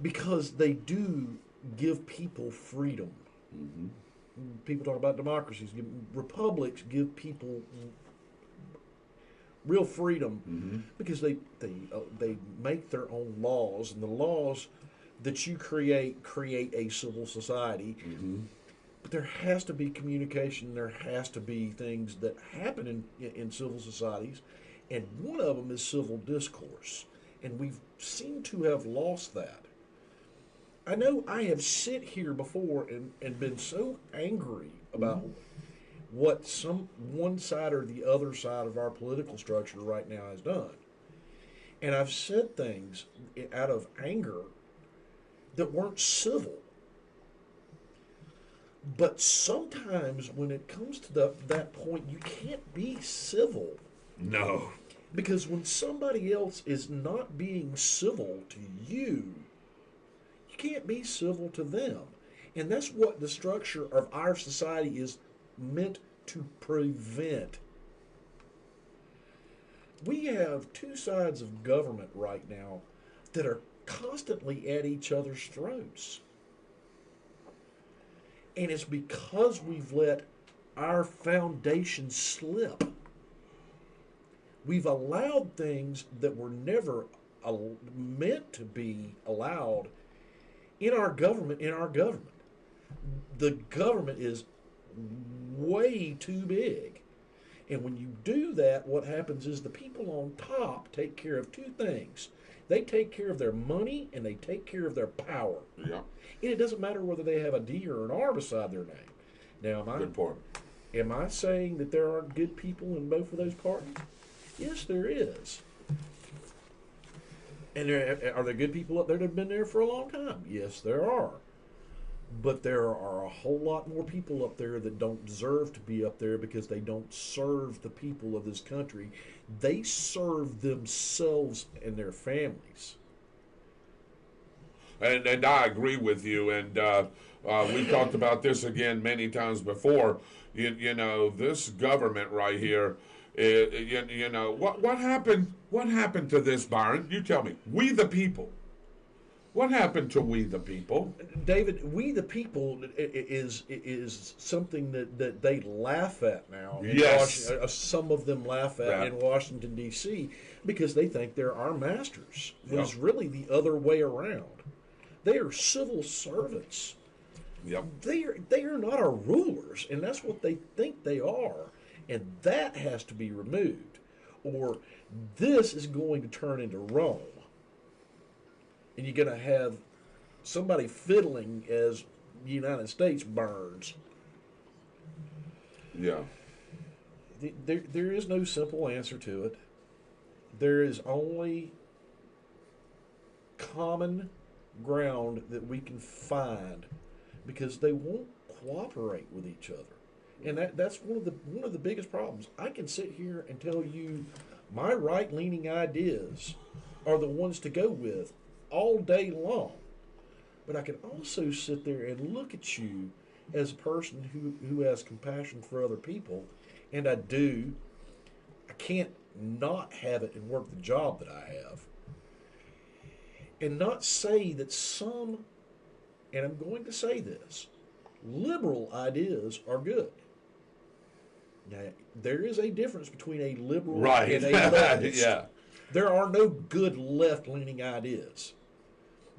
Because they do give people freedom. Mm-hmm. People talk about democracies. Republics give people real freedom, mm-hmm. because they make their own laws, and the laws that you create a civil society. Mm-hmm. But there has to be communication. There has to be things that happen in civil societies, and one of them is civil discourse, and we've seemed to have lost that. I know I have sit here before and been so angry about what one side or the other side of our political structure right now has done. And I've said things out of anger that weren't civil. But sometimes when it comes to that point, you can't be civil. No. Because when somebody else is not being civil to you, you can't be civil to them. And that's what the structure of our society is meant to prevent. We have two sides of government right now that are constantly at each other's throats. And it's because we've let our foundation slip. We've allowed things that were never meant to be allowed in our government. The government is way too big. And when you do that, what happens is the people on top take care of two things. They take care of their money, and they take care of their power. Yeah. And it doesn't matter whether they have a D or an R beside their name. Now, good point. Am I saying that there aren't good people in both of those parties? Yes, there is. And are there good people up there that have been there for a long time? Yes, there are. But there are a whole lot more people up there that don't deserve to be up there because they don't serve the people of this country. They serve themselves and their families. And I agree with you. And we talked about this again many times before. You know, this government right here. You know what happened? What happened to this, Byron? You tell me. We the people. What happened to we the people? David, we the people is something that they laugh at now. Yes. Some of them laugh at in Washington, D.C. because they think they're our masters. When it's really the other way around. They are civil servants. Yep. They are not our rulers, and that's what they think they are. And that has to be removed, or this is going to turn into Rome. And you're going to have somebody fiddling as United States burns. Yeah. There is no simple answer to it. There is only common ground that we can find because they won't cooperate with each other. And that's one of the biggest problems. I can sit here and tell you my right-leaning ideas are the ones to go with all day long. But I can also sit there and look at you as a person who has compassion for other people, and I do. I can't not have it and work the job that I have. And not say that some, and I'm going to say this, liberal ideas are good. Now, there is a difference between a liberal and a leftist. Yeah. There are no good left-leaning ideas.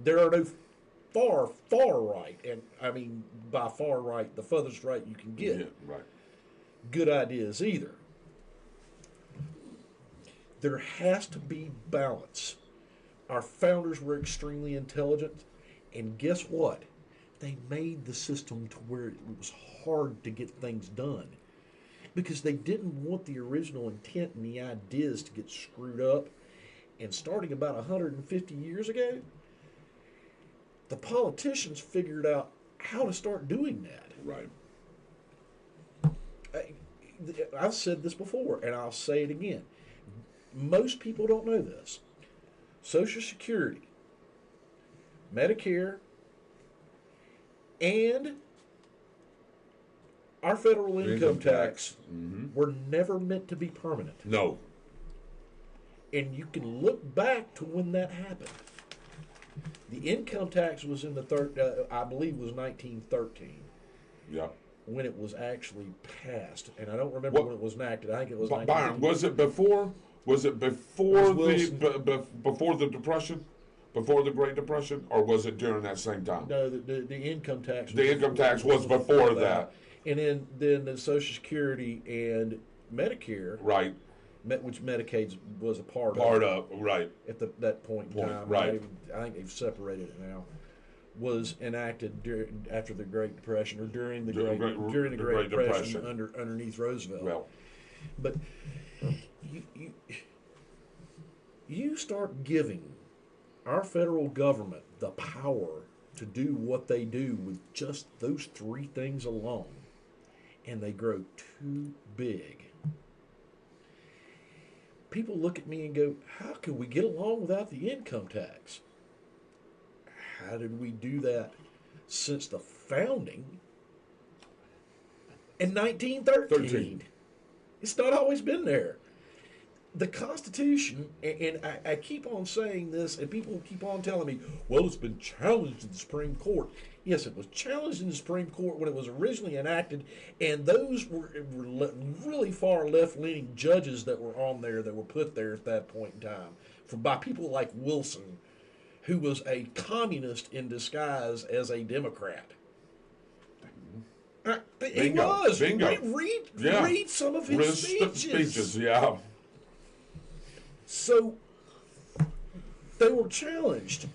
There are no far right, and I mean by far right, the furthest right you can get. Yeah, right. Good ideas either. There has to be balance. Our founders were extremely intelligent, and guess what? They made the system to where it was hard to get things done because they didn't want the original intent and the ideas to get screwed up. And starting about 150 years ago, the politicians figured out how to start doing that. Right. I've said this before, and I'll say it again. Most people don't know this. Social Security, Medicare, and our federal income tax were never meant to be permanent. No. And you can look back to when that happened. The income tax was in the I believe it was 1913. Yeah. When it was actually passed, and I don't remember when it was enacted. I think it was. Byron, was it before? Was it before before the Depression, before the Great Depression, or was it during that same time? No, the income tax. The income tax was before that. And then the Social Security and Medicare, right? Which Medicaid was a part of, right? At that point in time, right? I think they've separated it now. Was enacted after the Great Depression or during the Great Depression underneath Roosevelt. Well, but you start giving our federal government the power to do what they do with just those three things alone, and they grow too big. People look at me and go, how can we get along without the income tax? How did we do that since the founding in 1913? It's not always been there. The Constitution, and I keep on saying this, and people keep on telling me, well, it's been challenged in the Supreme Court. Yes, it was challenged in the Supreme Court when it was originally enacted, and those were really far left-leaning judges that were on there that were put there at that point in time by people like Wilson, who was a communist in disguise as a Democrat. He was. Bingo. Read some of his speeches. Yeah. So they were challenged.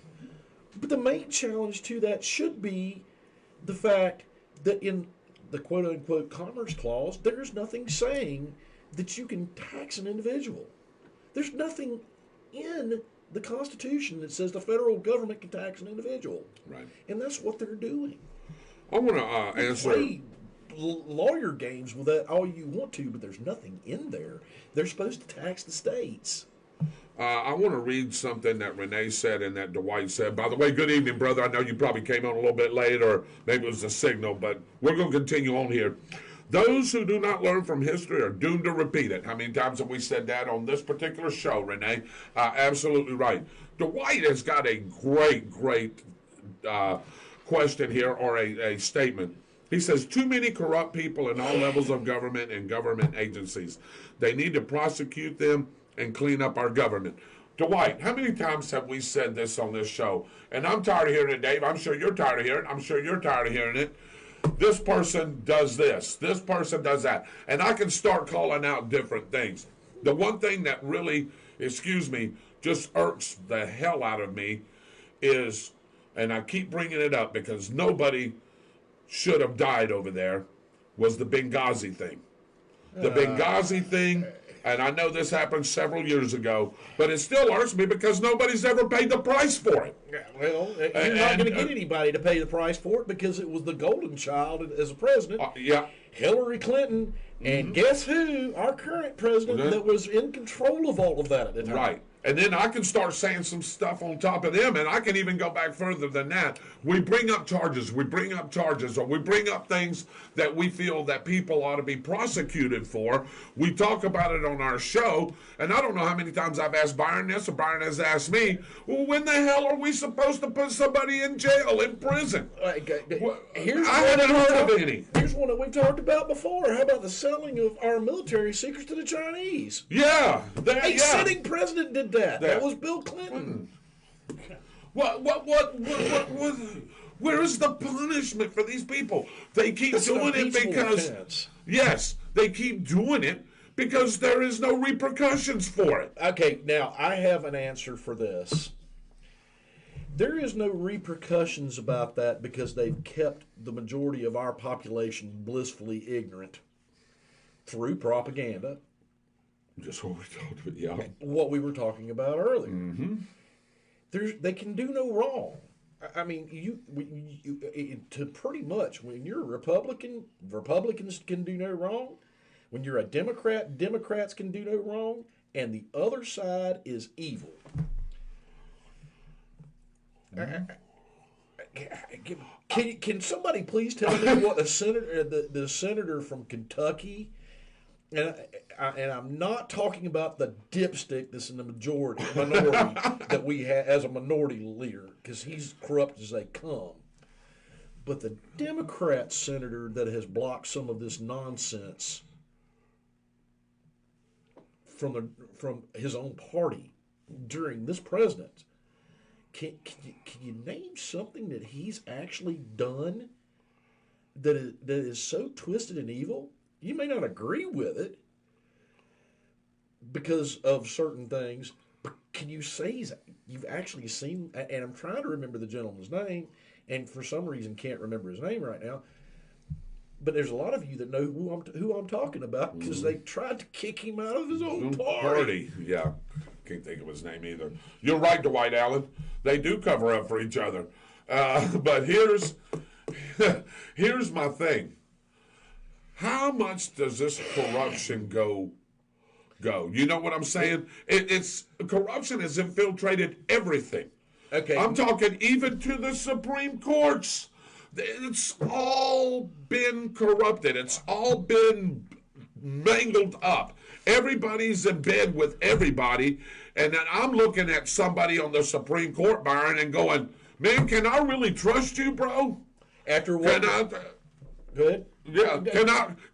But the main challenge to that should be the fact that in the quote-unquote Commerce Clause, there's nothing saying that you can tax an individual. There's nothing in the Constitution that says the federal government can tax an individual. Right. And that's what they're doing. I want to answer. Play lawyer games with that all you want to, but there's nothing in there. They're supposed to tax the states. I want to read something that Renee said and that Dwight said. By the way, good evening, brother. I know you probably came on a little bit late, or maybe it was a signal, but we're going to continue on here. Those who do not learn from history are doomed to repeat it. How many times have we said that on this particular show, Renee? Absolutely right. Dwight has got a great question here, or a statement. He says, too many corrupt people in all levels of government and government agencies. They need to prosecute them and clean up our government. Dwight, how many times have we said this on this show? And I'm tired of hearing it, Dave. I'm sure you're tired of hearing it. I'm sure you're tired of hearing it. This person does this. This person does that. And I can start calling out different things. The one thing that really, just irks the hell out of me is, and I keep bringing it up because nobody should have died over there was the Benghazi thing. The Benghazi thing, and I know this happened several years ago, but it still irks me because nobody's ever paid the price for it. Well, you're not going to get anybody to pay the price for it because it was the golden child as a president. Yeah. Hillary Clinton, and guess who? Our current president that was in control of all of that at the time. Right. And then I can start saying some stuff on top of them, and I can even go back further than that. We bring up charges, or we bring up things that we feel that people ought to be prosecuted for. We talk about it on our show, and I don't know how many times I've asked Byron this, or Byron has asked me, well, when the hell are we supposed to put somebody in jail, in prison? I haven't heard of any. Here's one that we've talked about before. How about the selling of our military secrets to the Chinese? Yeah. A sitting president did that. That was Bill Clinton. Where is the punishment for these people? They keep doing it because yes, they keep doing it because there is no repercussions for it. Okay, now I have an answer for this. There is no repercussions about that because they've kept the majority of our population blissfully ignorant through propaganda. Just what we talked about, yeah. What we were talking about earlier. Mm-hmm. They can do no wrong. I mean, to pretty much when you're a Republican, Republicans can do no wrong. When you're a Democrat, Democrats can do no wrong, and the other side is evil. Can somebody please tell me what the senator from Kentucky? And I'm not talking about the dipstick that's in the minority that we have as a minority leader, because he's corrupt as they come. But the Democrat senator that has blocked some of this nonsense from his own party during this president, can you name something that he's actually done that is so twisted and evil? You may not agree with it because of certain things, but can you say you've actually seen, and I'm trying to remember the gentleman's name, and for some reason can't remember his name right now, but there's a lot of you that know who I'm talking about because they tried to kick him out of his own party. Yeah, can't think of his name either. You're right, Dwight Allen. They do cover up for each other. But here's my thing. How much does this corruption go? You know what I'm saying? It's corruption has infiltrated everything. Okay. I'm talking even to the Supreme Courts. It's all been corrupted. It's all been mangled up. Everybody's in bed with everybody. And then I'm looking at somebody on the Supreme Court, Byron, and going, man, can I really trust you, bro? After what? Good. Yeah,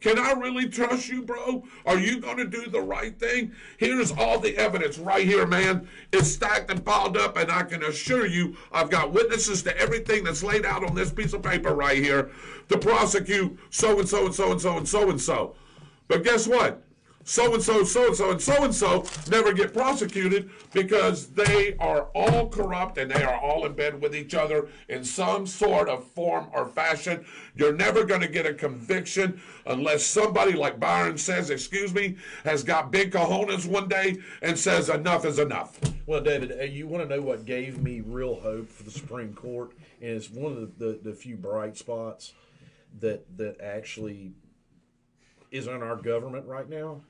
can I really trust you, bro? Are you going to do the right thing? Here's all the evidence right here, man. It's stacked and piled up, and I can assure you I've got witnesses to everything that's laid out on this piece of paper right here to prosecute so-and-so and so-and-so and so-and-so. But guess what? So-and-so, so-and-so, and so-and-so never get prosecuted because they are all corrupt and they are all in bed with each other in some sort of form or fashion. You're never going to get a conviction unless somebody like Byron says, excuse me, has got big cojones one day and says enough is enough. Well, David, you want to know what gave me real hope for the Supreme Court? And it's one of the few bright spots that actually is in our government right now,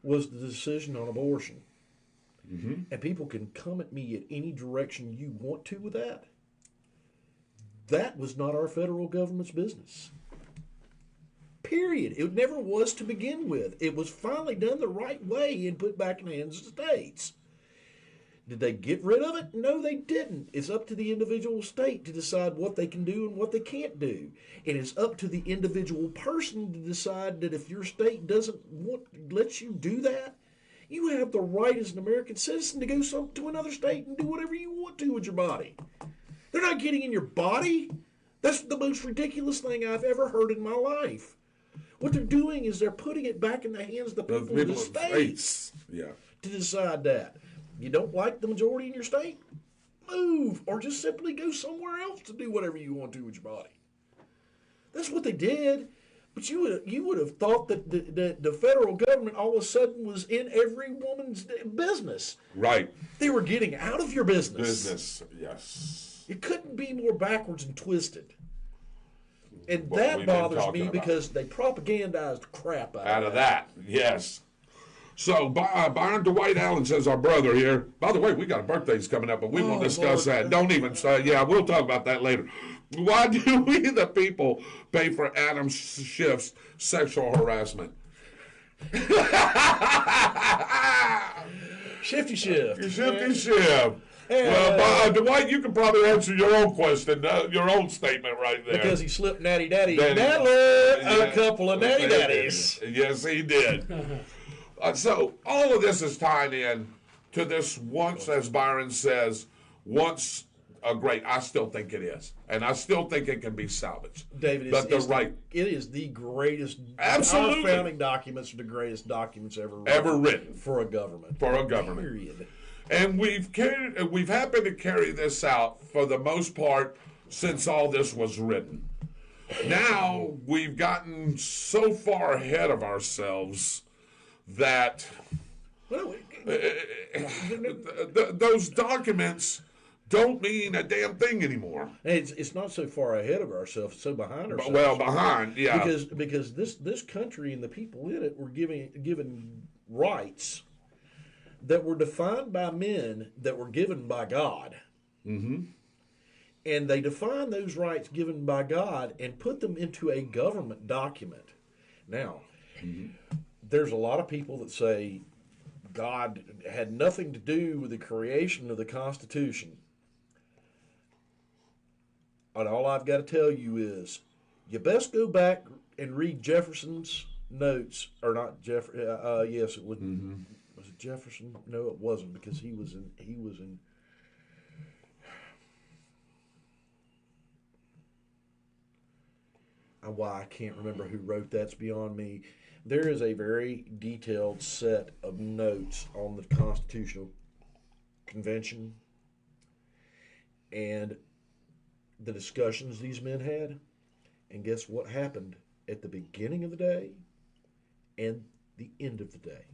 was the decision on abortion. Mm-hmm. And people can come at me at any direction you want to with that. That was not our federal government's business. Period. It never was to begin with. It was finally done the right way and put back in the hands of the states. Did they get rid of it? No, they didn't. It's up to the individual state to decide what they can do and what they can't do. And it's up to the individual person to decide that if your state doesn't let you do that, you have the right as an American citizen to go to another state and do whatever you want to with your body. They're not getting in your body. That's the most ridiculous thing I've ever heard in my life. What they're doing is they're putting it back in the hands of the people of the states to decide that. You don't like the majority in your state? Move, or just simply go somewhere else to do whatever you want to with your body. That's what they did. But you would have thought that the federal government all of a sudden was in every woman's business. Right. They were getting out of your business. Business, yes. It couldn't be more backwards and twisted. And What that we've been bothers talking me about. because they propagandized the crap Out of that, yes. So, Byron Dwight Allen says, our brother here. By the way, we got a birthday's coming up, but we won't discuss Lord. that. Don't even say, yeah, we'll talk about that later. Why do we, the people, pay for Adam Schiff's sexual harassment? Shifty shift. Shifty Schiff. Well, Dwight, you can probably answer your own question, your own statement right there. Because he slipped Natty Daddy Daddy. a couple of Natty Daddies. Yes, he did. So all of this is tied in to this once, as Byron says, once a great. I still think it is, and I still think it can be salvaged. David, but it is the greatest. Absolutely. Our founding documents are the greatest documents ever written for a government. Period. And we've happened to carry this out for the most part since all this was written. Now we've gotten so far ahead of ourselves that those documents don't mean a damn thing anymore. It's not so far ahead of ourselves; it's so behind ourselves. Well, behind, yeah. Because this country and the people in it were given rights that were defined by men that were given by God. Mm-hmm. And they defined those rights given by God and put them into a government document. Now, there's a lot of people that say God had nothing to do with the creation of the Constitution. And all I've got to tell you is, you best go back and read Jefferson's notes, or not yes, it was. Was it Jefferson? No, it wasn't, because he was in. Why I can't remember who wrote that's beyond me. There is a very detailed set of notes on the Constitutional Convention and the discussions these men had. And guess what happened at the beginning of the day and the end of the day?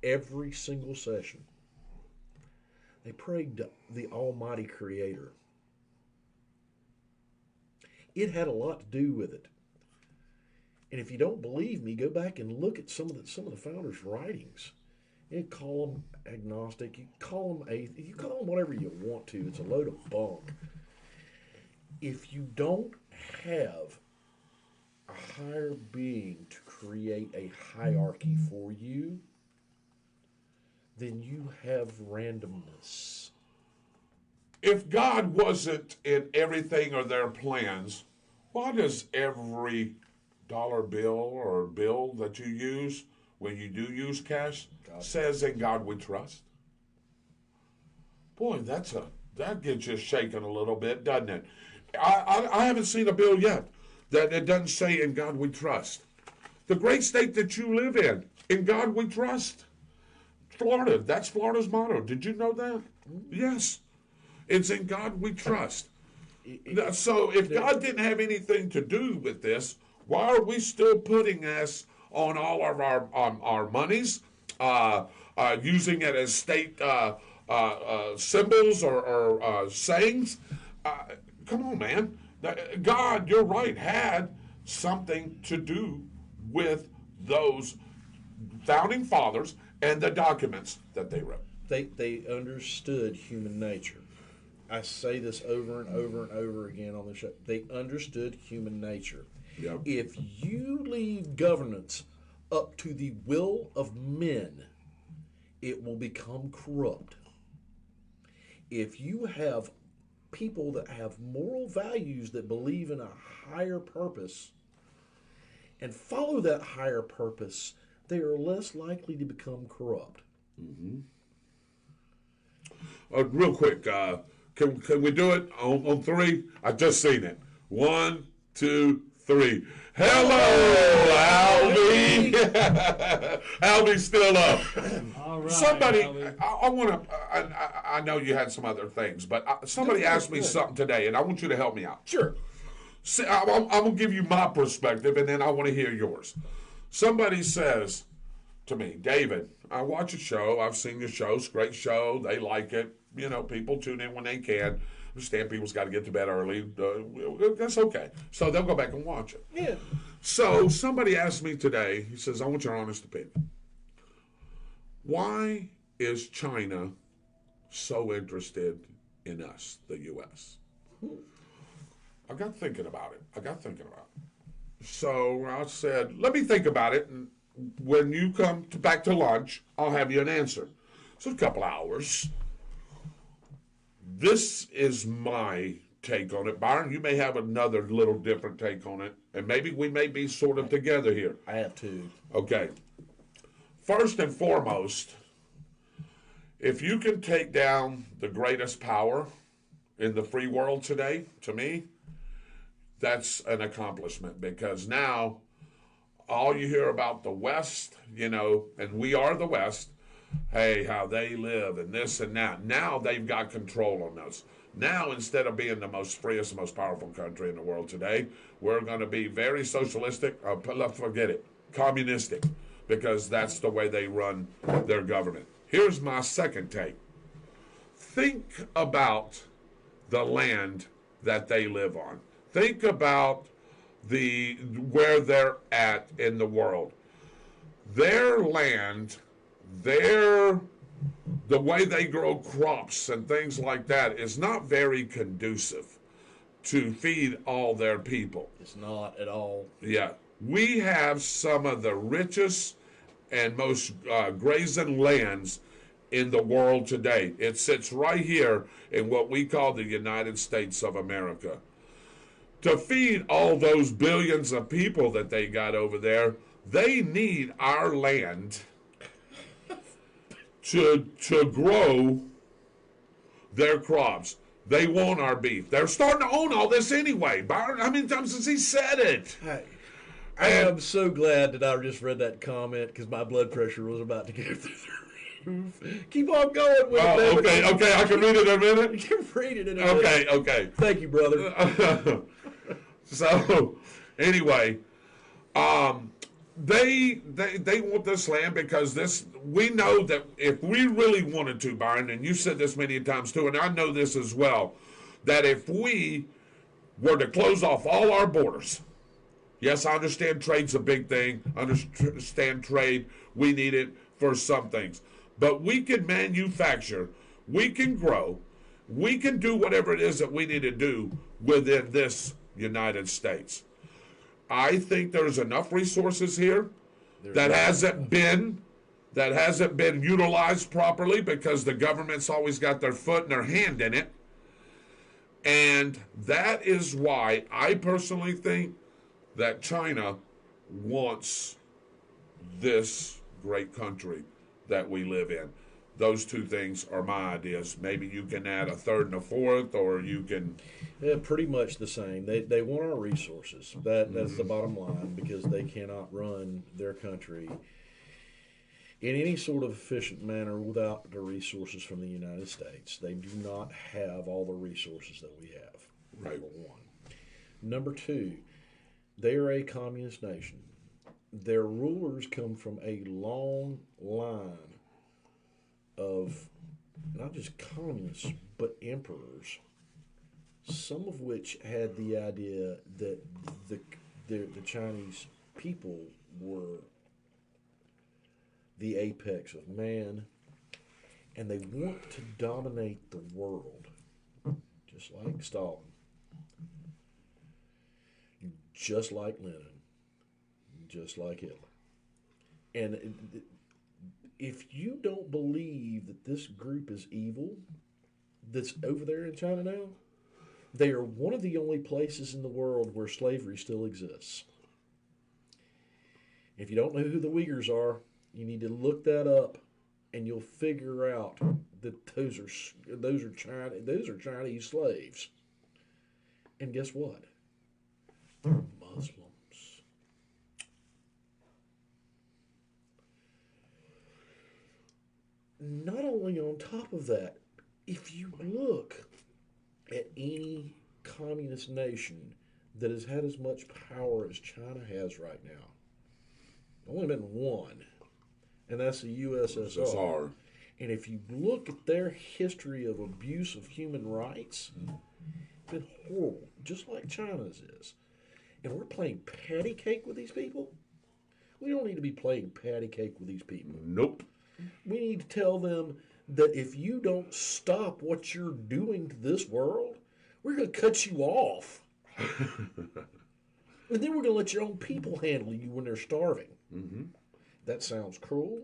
Every single session, they prayed to the Almighty Creator. It had a lot to do with it. And if you don't believe me, go back and look at some of the founders' writings. You call them agnostic, you call them atheist, you call them whatever you want to. It's a load of bunk. If you don't have a higher being to create a hierarchy for you, then you have randomness. If God wasn't in everything or their plans, why does every dollar bill or bill that you use, when you do use cash, says in God we trust? Boy, that gets you shaken a little bit, doesn't it? I haven't seen a bill yet that it doesn't say in God we trust. The great state that you live in God we trust. Florida, that's Florida's motto. Did you know that? Yes. It's in God we trust. So if God didn't have anything to do with this, why are we still putting us on all of our monies, using it as state symbols or sayings? Come on, man. God, you're right, had something to do with those founding fathers and the documents that they wrote. They understood human nature. I say this over and over and over again on the show. They understood human nature. Yep. If you leave governance up to the will of men, it will become corrupt. If you have people that have moral values that believe in a higher purpose and follow that higher purpose, they are less likely to become corrupt. Mm-hmm. Real quick, can we do it on three? I just seen it. 1, 2, 3. Hello, Albie. Albie's still up. All right, Somebody, Albie. I want to. I know you had some other things, but somebody asked me something today, and I want you to help me out. Sure. See, I'm going to give you my perspective, and then I want to hear yours. Somebody says to me, David, I watch a show. I've seen your show. It's a great show. They like it. You know, people tune in when they can. Understand people's got to get to bed early. That's okay. So they'll go back and watch it. Yeah. So somebody asked me today, he says, I want your honest opinion. Why is China so interested in us, the U.S.? I got thinking about it. So I said, let me think about it, and when you come back to lunch, I'll have you an answer. So a couple hours. This is my take on it. Byron, you may have another little different take on it, and maybe we may be sort of together here. I have two. Okay. First and foremost, if you can take down the greatest power in the free world today, to me, that's an accomplishment, because now all you hear about the West, you know, and we are the West, hey, how they live and this and that. Now they've got control on us. Now, instead of being the most freest, most powerful country in the world today, we're going to be very socialistic, forget it, communistic, because that's the way they run their government. Here's my second take. Think about the land that they live on. Think about where they're at in the world. Their land, the way they grow crops and things like that is not very conducive to feed all their people. It's not at all. Yeah. We have some of the richest and most grazing lands in the world today. It sits right here in what we call the United States of America. To feed all those billions of people that they got over there, they need our land to grow their crops. They want our beef. They're starting to own all this anyway. Byron, how many times has he said it? I am so glad that I just read that comment, because my blood pressure was about to go through the roof. Keep on going with it. Okay, I can read it in a minute. You can read it in a minute. Okay. Thank you, brother. So, anyway, they want this land because we know that if we really wanted to, Byron, and you said this many times too, and I know this as well, that if we were to close off all our borders, yes, I understand trade's a big thing. I understand trade. We need it for some things. But we can manufacture, we can grow, we can do whatever it is that we need to do within this United States. I think there's enough resources here that hasn't been utilized properly, because the government's always got their foot and their hand in it. And that is why I personally think that China wants this great country that we live in. Those two things are my ideas. Maybe you can add a third and a fourth, or you can... Yeah, pretty much the same. They want our resources. That's the bottom line, because they cannot run their country in any sort of efficient manner without the resources from the United States. They do not have all the resources that we have. Right. Number one. Number two, they are a communist nation. Their rulers come from a long line of not just communists, but emperors, some of which had the idea that the Chinese people were the apex of man, and they want to dominate the world, just like Stalin, just like Lenin, just like Hitler. And if you don't believe that this group is evil that's over there in China now, they are one of the only places in the world where slavery still exists. If you don't know who the Uyghurs are, you need to look that up, and you'll figure out that those are Chinese slaves. And guess what? They're Muslims. Not only on top of that, if you look at any communist nation, that has had as much power as China has right now. Only been one, and that's the USSR. And if you look at their history of abuse of human rights, it's been horrible, just like China's is. And we're playing patty cake with these people? We don't need to be playing patty cake with these people. Nope. We need to tell them that if you don't stop what you're doing to this world, we're going to cut you off. And then we're going to let your own people handle you when they're starving. Mm-hmm. That sounds cruel,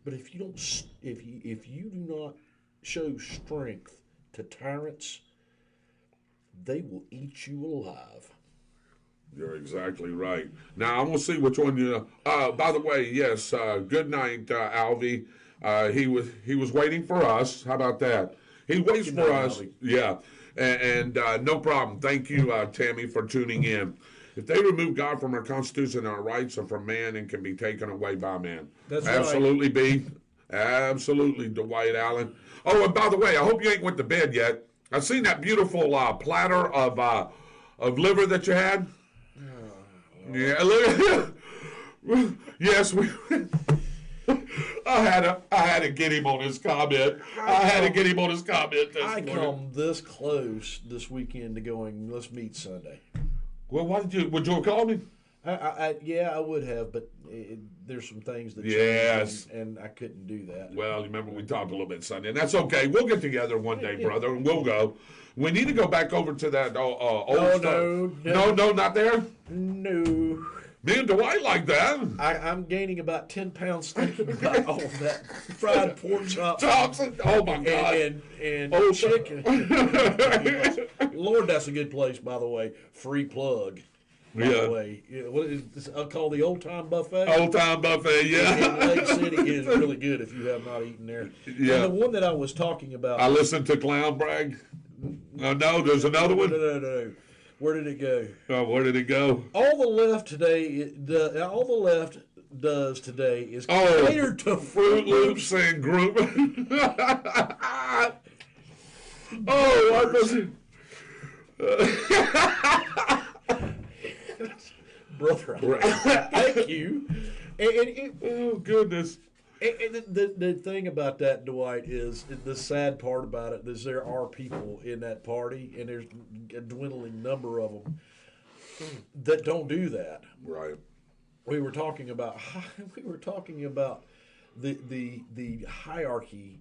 but if you don't, if you do not show strength to tyrants, they will eat you alive. You're exactly right. Now, I'm going to see which one you... by the way, yes, good night, Alvy. He was waiting for us. How about that? He waits for us. Alvy. Yeah. And no problem. Thank you, Tammy, for tuning in. If they remove God from our Constitution and our rights are from man and can be taken away by man. That's absolutely, right. B. Absolutely, Dwight Allen. Oh, and by the way, I hope you ain't went to bed yet. I've seen that beautiful platter of liver that you had. Yeah, look. Yes, we. I had to get him on his comment. I come this close this weekend to going, let's meet Sunday. Well, would you have called me? Yeah, I would have, but there's some things that yes, and I couldn't do that. Well, remember we talked a little bit Sunday, and that's okay. We'll get together one day, brother, and we'll go. We need to go back over to that old stuff. No, not there. No. Me and Dwight like that. I'm gaining about 10 pounds thinking about all of that fried pork chops. Oh my God. And chicken. Lord, that's a good place, by the way. Free plug. By the way, what is this? I'll call the Old Time Buffet. Old Time Buffet, yeah. In Lake City is really good if you have not eaten there. Yeah. And the one that I was talking about. I listened to Clown Brag. No, there's another one. No. Where did it go? Oh, where did it go? All the left does today is cater to Fruit Loops and group. What was it? Brother, thank you. Oh goodness. And the thing about that, Dwight, is the sad part about it is there are people in that party, and there's a dwindling number of them that don't do that. Right. We were talking about the hierarchy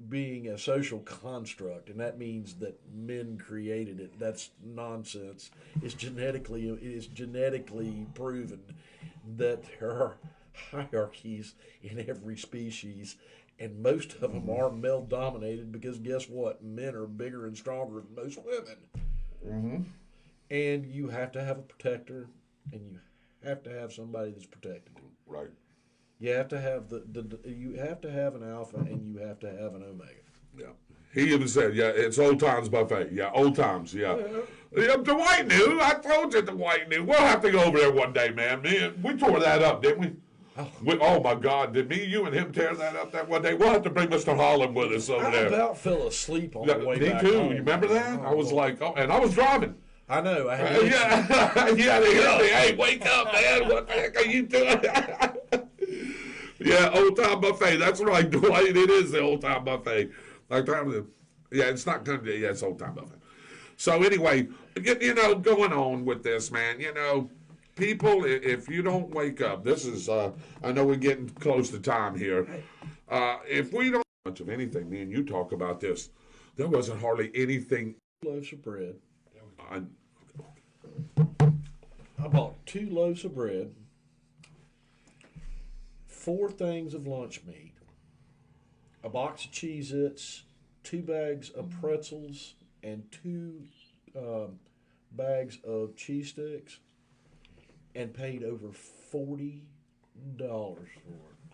being a social construct, and that means that men created it. That's nonsense. It is genetically proven that there are hierarchies in every species, and most of them are male dominated because guess what? Men are bigger and stronger than most women. Mm-hmm. And you have to have a protector, and you have to have somebody that's protected. Right. You have to have you have to have an alpha, and you have to have an omega. Yeah. He even said, yeah, it's Old Times Buffet. Yeah, Old Times, yeah. Dwight knew. I told you Dwight knew. We'll have to go over there one day, man. We tore that up, didn't we? Oh my God! Did you and him tear that up that one day? We'll have to bring Mr. Holland with us over there. I about fell asleep on the way back Me too. home. You remember that? I was like, and I was driving. I know. I had yeah, they hit me. Hey, wake up, man! What the heck are you doing? Yeah, Old Time Buffet. That's right, Dwight. It is the Old Time Buffet. It's not going to. Yeah, it's Old Time Buffet. So anyway, going on with this, man. People, if you don't wake up, this is, I know we're getting close to time here. If we don't much of anything, me and you talk about this, there wasn't hardly anything. Loaves of bread. I bought 2 loaves of bread, 4 things of lunch meat, a box of Cheez-Its, 2 bags of pretzels, and 2 bags of cheese sticks, and paid over $40 for it.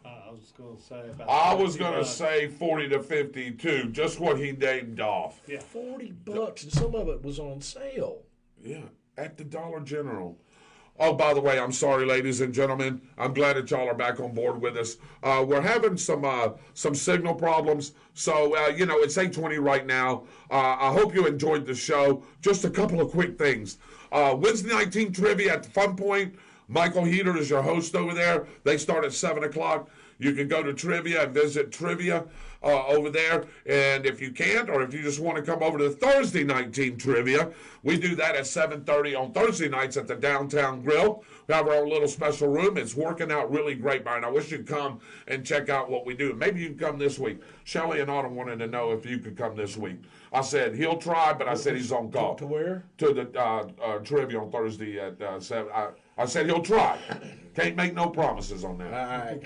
I was going to say about. I was going to say 40 to 52, just what he named off. Yeah. $40, and some of it was on sale. Yeah, at the Dollar General. Oh, by the way, I'm sorry, ladies and gentlemen. I'm glad that y'all are back on board with us. We're having some signal problems, so it's 8:20 right now. I hope you enjoyed the show. Just a couple of quick things. Wednesday night team trivia at the Fun Point. Michael Heater is your host over there. They start at 7 o'clock. You can go to trivia and visit trivia over there. And if you can't, or if you just want to come over to the Thursday night team trivia, we do that at 7:30 on Thursday nights at the Downtown Grill. We have our own little special room. It's working out really great, Byron. I wish you'd come and check out what we do. Maybe you can come this week. Shelley and Autumn wanted to know if you could come this week. I said he'll try, but I said he's on call. To where? To the trivia on Thursday at 7. I said he'll try. Can't make no promises on that.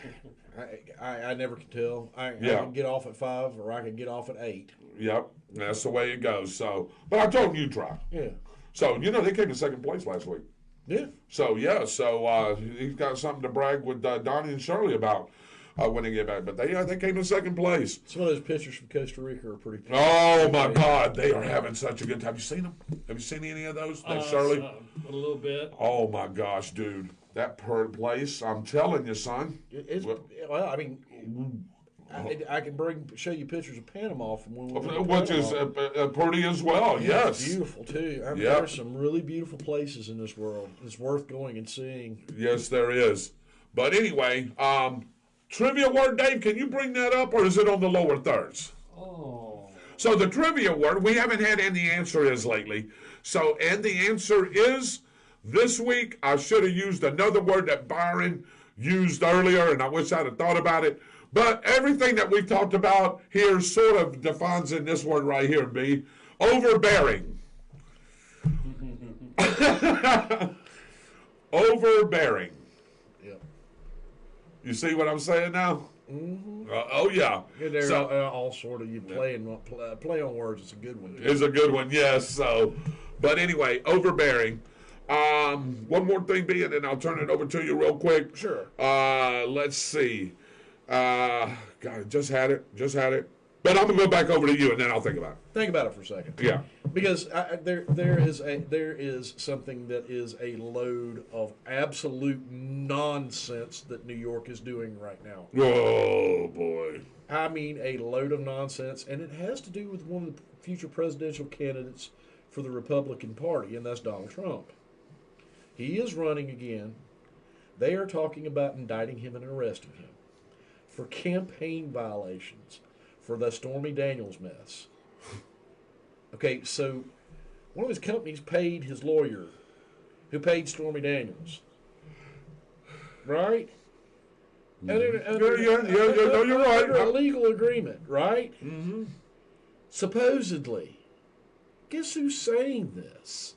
I never can tell. I can get off at 5 or I can get off at 8. Yep, that's the way it goes. So, but I told him you try. Yeah. So they came in second place last week. Yeah. So he's got something to brag with Donnie and Shirley about when they get back. But they came in second place. Some of those pitchers from Costa Rica are pretty. Oh my God, they are having such a good time. Have you seen them? Have you seen any of those? Shirley? A little bit. Oh my gosh, dude. That place, I'm telling you, son. I can show you pictures of Panama from when we were in which Panama. is pretty as well. Yes, beautiful too. There are some really beautiful places in this world. It's worth going and seeing. Yes, there is. But anyway, trivia word, Dave. Can you bring that up, or is it on the lower thirds? Oh. So the trivia word, we haven't had and the answer is lately. So and the answer is. This week, I should have used another word that Byron used earlier, and I wish I'd have thought about it. But everything that we've talked about here sort of defines in this word right here, B. Overbearing. Overbearing. Yep. You see what I'm saying now? Mm-hmm. Oh, yeah. They're all sort of, play on words. It's a good one. It's a good one, yes. So, but anyway, overbearing. One more thing, B, and then I'll turn it over to you real quick. Sure. Let's see. God, just had it. But I'm gonna go back over to you, and then I'll think about it. Think about it for a second. Yeah. Because there is something that is a load of absolute nonsense that New York is doing right now. Oh boy. I mean, a load of nonsense, and it has to do with one of the future presidential candidates for the Republican Party, and that's Donald Trump. He is running again. They are talking about indicting him and arresting him for campaign violations for the Stormy Daniels mess. Okay, so one of his companies paid his lawyer, who paid Stormy Daniels, right? You're right. Under a legal agreement, right? Mm-hmm. Supposedly. Guess who's saying this?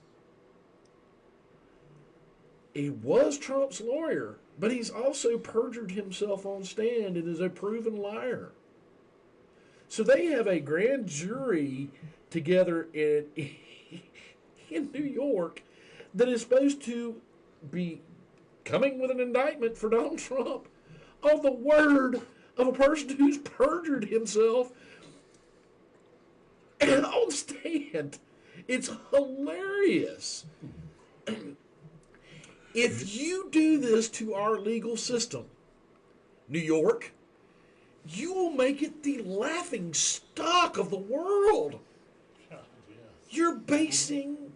He was Trump's lawyer, but he's also perjured himself on stand and is a proven liar. So they have a grand jury together in New York that is supposed to be coming with an indictment for Donald Trump on the word of a person who's perjured himself and on stand. It's hilarious. If you do this to our legal system, New York, you will make it the laughing stock of the world. You're basing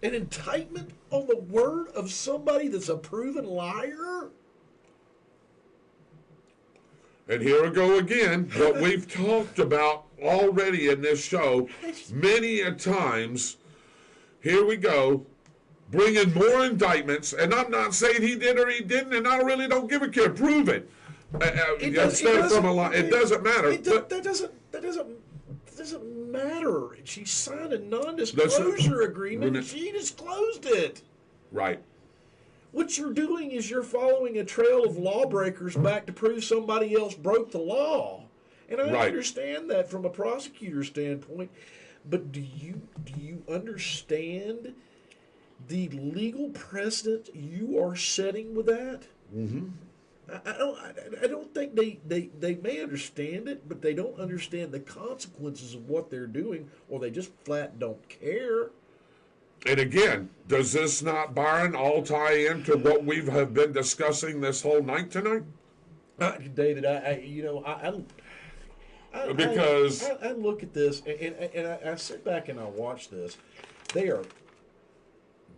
an indictment on the word of somebody that's a proven liar? And here we go again, what we've talked about already in this show many a times. Here we go, bringing more indictments, and I'm not saying he did or he didn't, and I really don't give a care. Prove it. It doesn't matter. That doesn't matter. She signed a non-disclosure agreement, and she disclosed it. Right. What you're doing is you're following a trail of lawbreakers back to prove somebody else broke the law. And I understand that from a prosecutor's standpoint, but do you understand the legal precedent you are setting with that? Mm-hmm. I don't think they may understand it, but they don't understand the consequences of what they're doing, or they just flat don't care. And again, does this not, Byron, all tie into what we have been discussing this whole night tonight? David, Because I look at this and I sit back and I watch this. They are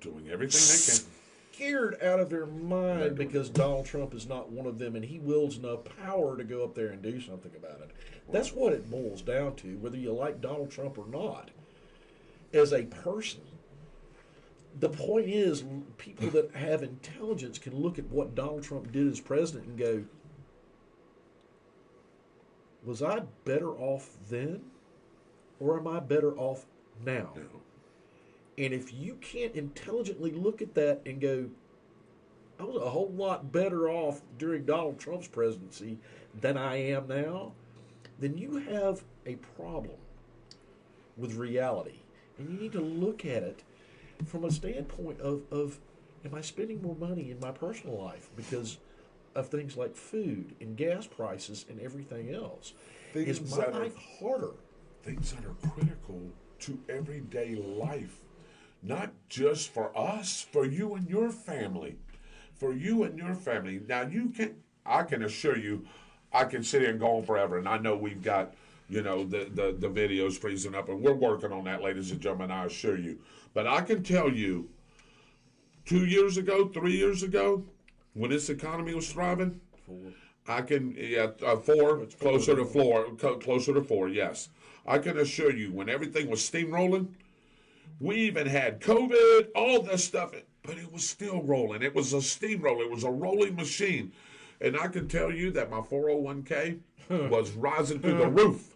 doing everything they can. scared out of their mind because Donald Trump is not one of them, and he wields enough power to go up there and do something about it. That's what it boils down to, whether you like Donald Trump or not. As a person, the point is, people that have intelligence can look at what Donald Trump did as president and go, was I better off then, or am I better off now? No. And if you can't intelligently look at that and go, I was a whole lot better off during Donald Trump's presidency than I am now, then you have a problem with reality. And you need to look at it from a standpoint of am I spending more money in my personal life because of things like food and gas prices and everything else? Is my life harder? Things that are critical to everyday life. Not just for us, for you and your family. For you and your family. Now, I can assure you, I can sit here and go on forever, and I know we've got, the videos freezing up, and we're working on that, ladies and gentlemen, I assure you. But I can tell you, 2 years ago, 3 years ago, when this economy was thriving, closer to four, yes. I can assure you, when everything was steamrolling, we even had COVID, all this stuff, but it was still rolling. It was a steamroller. It was a rolling machine. And I can tell you that my 401k was rising through the roof.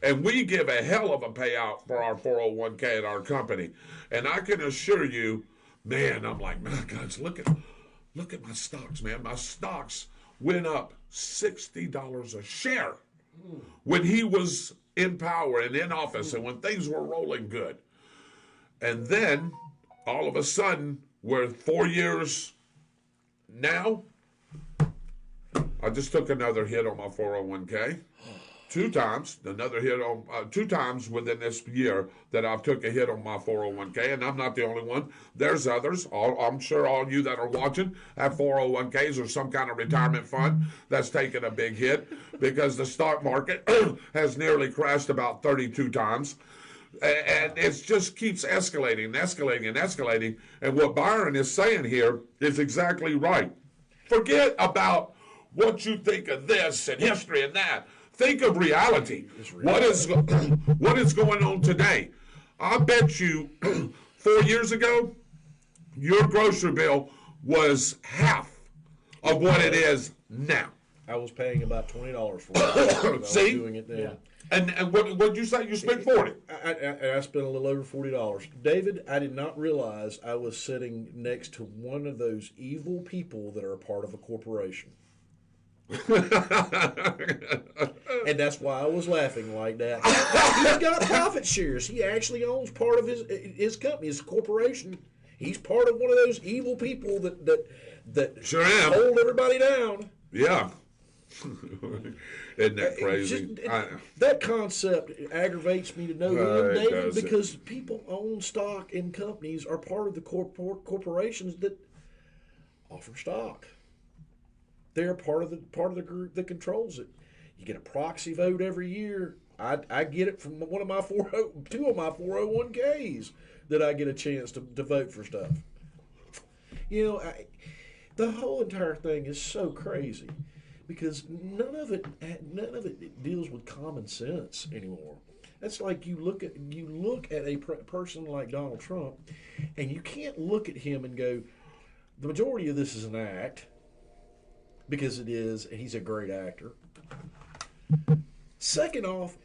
And we give a hell of a payout for our 401k at our company. And I can assure you, man, I'm like, my gosh, look at my stocks, man. My stocks went up $60 a share when he was in power and in office and when things were rolling good. And then, all of a sudden, we're 4 years now. I just took another hit on my 401k. 2 times, another hit on 2 times within this year that I've took a hit on my 401k, and I'm not the only one. There's others. I'm sure all you that are watching have 401ks or some kind of retirement fund that's taken a big hit because the stock market has nearly crashed about 32 times. And it just keeps escalating and escalating and escalating. And what Byron is saying here is exactly right. Forget about what you think of this and history and that. Think of reality. What is going on today? I bet you 4 years ago, your grocery bill was half of what it is now. I was paying about $20 for it. I was See? doing it then. Yeah. And what did you say? You spent 40. I spent a little over $40. David, I did not realize I was sitting next to one of those evil people that are a part of a corporation. And that's why I was laughing like that. He's got profit shares. He actually owns part of his company, his corporation. He's part of one of those evil people that sure am. hold everybody down. Yeah. Isn't that crazy? That concept aggravates me to no end, David, because people own stock in companies are part of the corporations that offer stock. They're part of the group that controls it. You get a proxy vote every year. I get it from two of my 401ks that I get a chance to vote for stuff. The whole entire thing is so crazy because none of it deals with common sense anymore. That's like you look at a person like Donald Trump, and you can't look at him and go, the majority of this is an act. Because it is, and he's a great actor. Second off,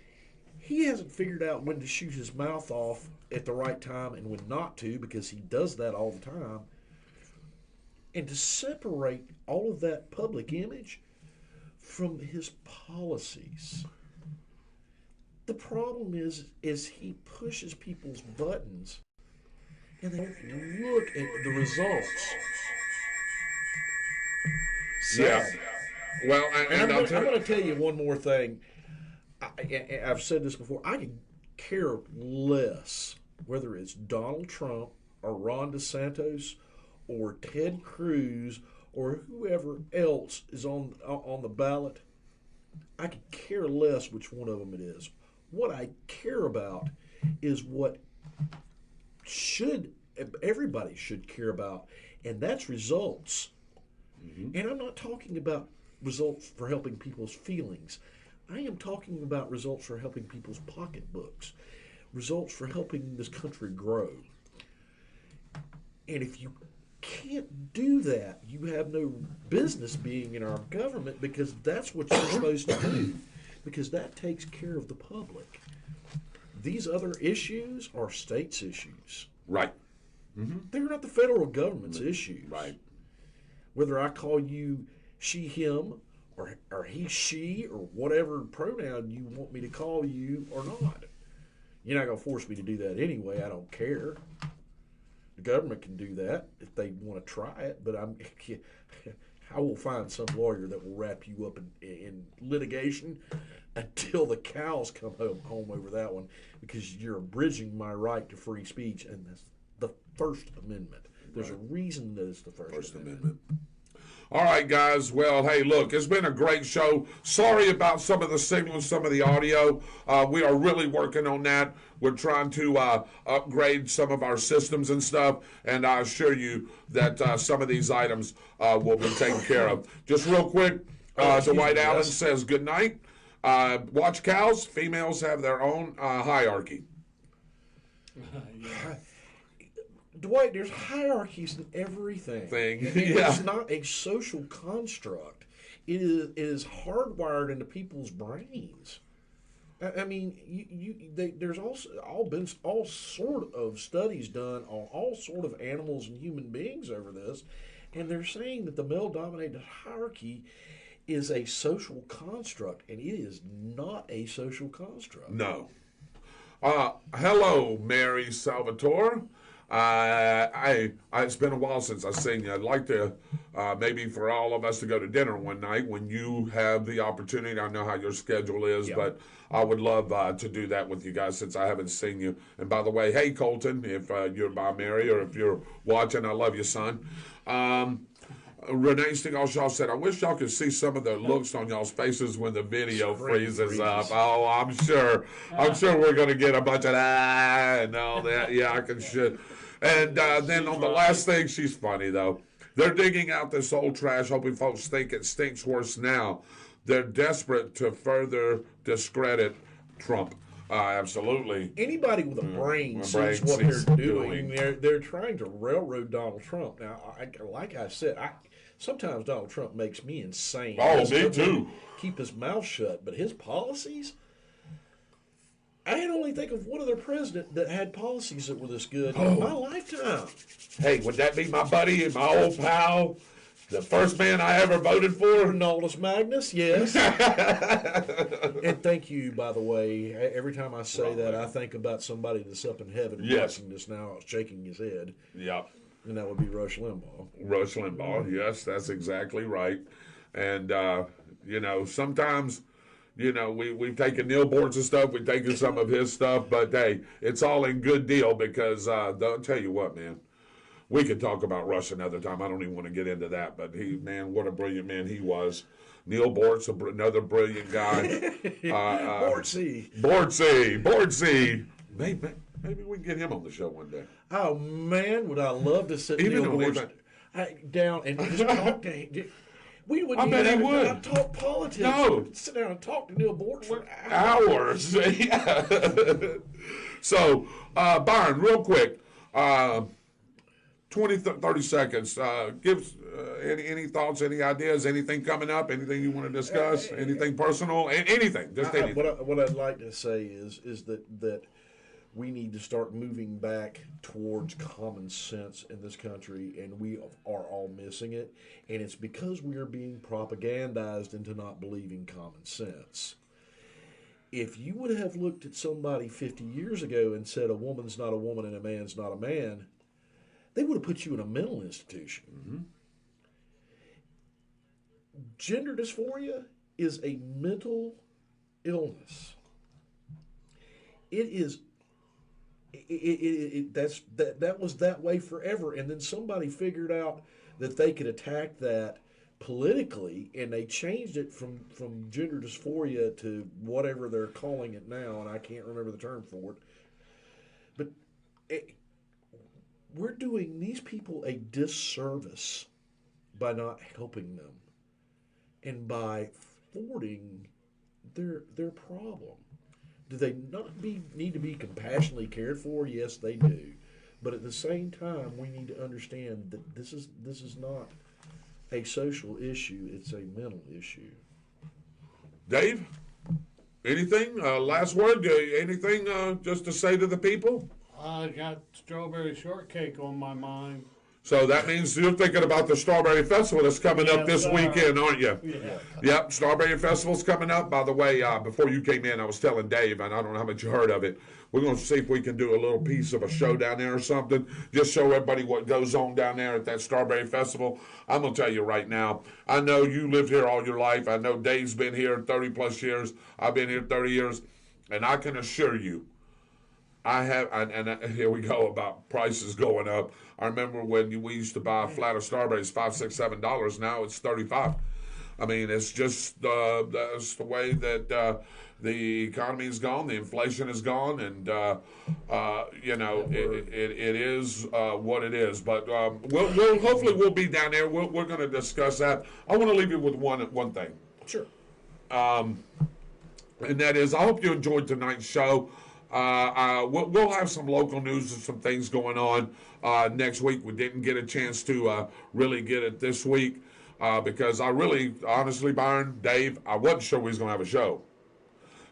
he hasn't figured out when to shoot his mouth off at the right time and when not to, because he does that all the time. And to separate all of that public image from his policies. The problem is he pushes people's buttons and they don't look at the results. Yeah. Well, I'm going to tell you one more thing. I've said this before. I could care less whether it's Donald Trump or Ron DeSantis or Ted Cruz or whoever else is on the ballot, I could care less which one of them it is. What I care about is what everybody should care about, and that's results. Mm-hmm. And I'm not talking about results for helping people's feelings. I am talking about results for helping people's pocketbooks, results for helping this country grow. And if you can't do that, you have no business being in our government, because that's what you're supposed to do, because that takes care of the public. These other issues are states' issues. Right. Mm-hmm. They're not the federal government's issues. Right. Whether I call you she, him, or he, she, or whatever pronoun you want me to call you or not. You're not going to force me to do that anyway. I don't care. The government can do that if they want to try it, but I will find some lawyer that will wrap you up in litigation until the cows come home over that one, because you're abridging my right to free speech, and that's the First Amendment. There's a reason that it's the First Amendment. All right, guys. Well, hey, look, it's been a great show. Sorry about some of the signal and some of the audio. We are really working on that. We're trying to upgrade some of our systems and stuff, and I assure you that some of these items will be taken care of. Just real quick, Dwight Allen says good night. Watch cows. Females have their own hierarchy. Dwight, there's hierarchies in everything. It's not a social construct. It is hardwired into people's brains. I mean, there's also been all sort of studies done on all sort of animals and human beings over this, and they're saying that the male-dominated hierarchy is a social construct, and it is not a social construct. No. Hello, Mary Salvatore. It's been a while since I've seen you. I'd like to, maybe for all of us to go to dinner one night when you have the opportunity. I know how your schedule is, but I would love to do that with you guys since I haven't seen you. And by the way, hey, Colton, if you're by Mary or if you're watching, I love you, son. Renee Stingall-Shaw said, I wish y'all could see some of the looks on y'all's faces when the video freezes up. Oh, I'm sure we're going to get a bunch of and all that. Yeah, I can shit. And then on the last thing, she's funny, though. They're digging out this old trash, hoping folks think it stinks worse now. They're desperate to further discredit Trump. Absolutely. Anybody with a brain sees what they're doing. They're trying to railroad Donald Trump. Now, like I said, sometimes Donald Trump makes me insane. Oh, me too. Keep his mouth shut, but his policies, I can only think of one other president that had policies that were this good in my lifetime. Hey, would that be my buddy and my old pal? The first man I ever voted for? Nolus Magnus, yes. And thank you, by the way. Every time I say that, I think about somebody that's up in heaven watching this now, shaking his head. Yep. And that would be Rush Limbaugh. Rush Limbaugh, yes, that's exactly right. And, sometimes, we've taken Neil Boortz and stuff, we've taken some of his stuff, but, hey, it's all in good deal because, I'll tell you what, man. We could talk about Rush another time. I don't even want to get into that, but what a brilliant man he was. Neil Boortz, another brilliant guy. Boortzy. Maybe we can get him on the show one day. Oh, man, would I love to sit Neil Boortz down and just talk to him. We wouldn't even talk politics. No. We'd sit down and talk to Neil Boortz for hours. So, Byron, real quick, 20, 30 seconds. Give any thoughts, any ideas, anything coming up, anything you want to discuss, anything personal, anything, just anything. What I'd like to say is that we need to start moving back towards common sense in this country, and we are all missing it. And it's because we are being propagandized into not believing common sense. If you would have looked at somebody 50 years ago and said a woman's not a woman and a man's not a man, they would have put you in a mental institution. Mm-hmm. Gender dysphoria is a mental illness. It is that was that way forever, and then somebody figured out that they could attack that politically, and they changed it from gender dysphoria to whatever they're calling it now, and I can't remember the term for it. But we're doing these people a disservice by not helping them and by thwarting their problem. Do they not need to be compassionately cared for? Yes, they do. But at the same time, we need to understand that this is not a social issue; it's a mental issue. Dave, anything? Last word? Anything just to say to the people? I got strawberry shortcake on my mind. So that means you're thinking about the Strawberry Festival that's coming up this Yes, weekend, aren't you? Yeah. Yep, Strawberry Festival's coming up. By the way, before you came in, I was telling Dave, and I don't know how much you heard of it, we're going to see if we can do a little piece of a show down there or something, just show everybody what goes on down there at that Strawberry Festival. I'm going to tell you right now, I know you lived here all your life. I know Dave's been here 30-plus years. I've been here 30 years, and I can assure you, I have, and here we go about prices going up. I remember when we used to buy a flat of strawberries $5, $6, $7. Now it's $35. I mean, it's just that's the way that the economy is gone, the inflation is gone, and you know it is what it is. But we'll hopefully we'll be down there. We're going to discuss that. I want to leave you with one thing. Sure. And that is, I hope you enjoyed tonight's show. We'll have some local news and some things going on next week. We didn't get a chance to really get it this week because I really, honestly, Byron, Dave, I wasn't sure we was going to have a show.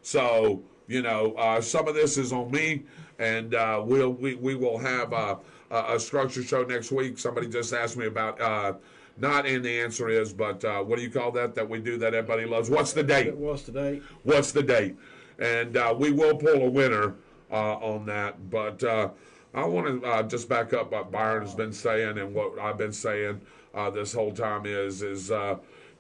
So, you know, some of this is on me, and we will have a structured show next week. Somebody just asked me about not, and the answer is, but what do you call that we do that everybody loves? What's the date? What's the date? What's the date? And we will pull a winner on that. But I want to just back up what Byron has been saying and what I've been saying this whole time is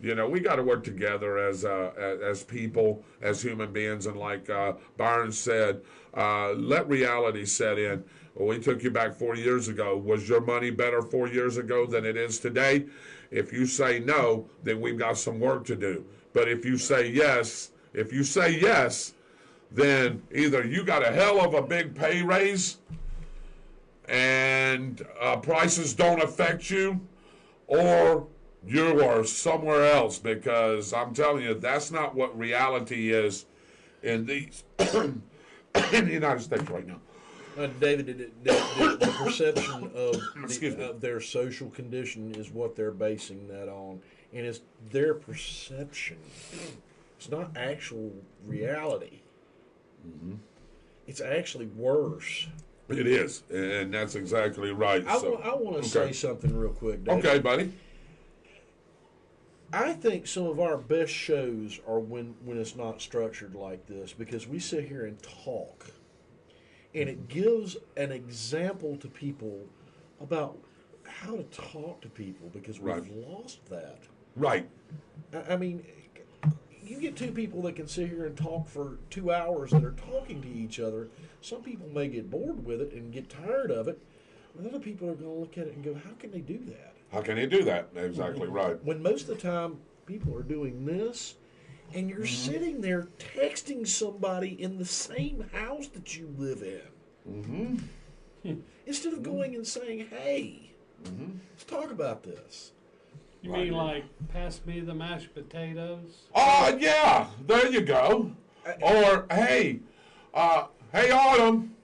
you know, we got to work together as people, as human beings. And like Byron said, let reality set in. Well, we took you back 4 years ago. Was your money better 4 years ago than it is today? If you say no, then we've got some work to do. But if you say yes, then either you got a hell of a big pay raise and prices don't affect you, or you are somewhere else, because I'm telling you, that's not what reality is in these in the United States right now. David, the perception of their social condition is what they're basing that on, and it's their perception. It's not actual reality. Mm-hmm. It's actually worse. It is, and that's exactly right. I want to say something real quick, David. Okay, buddy. I think some of our best shows are when it's not structured like this, because we sit here and talk, and it gives an example to people about how to talk to people, because we've lost that. Right. I mean, you get two people that can sit here and talk for 2 hours that are talking to each other. Some people may get bored with it and get tired of it. But other people are going to look at it and go, how can they do that? How can they do that? Exactly right. When most of the time people are doing this, and you're sitting there texting somebody in the same house that you live in. Instead of going and saying, hey, let's talk about this. You mean like, pass me the mashed potatoes? Oh, yeah. There you go. Or, hey, Autumn.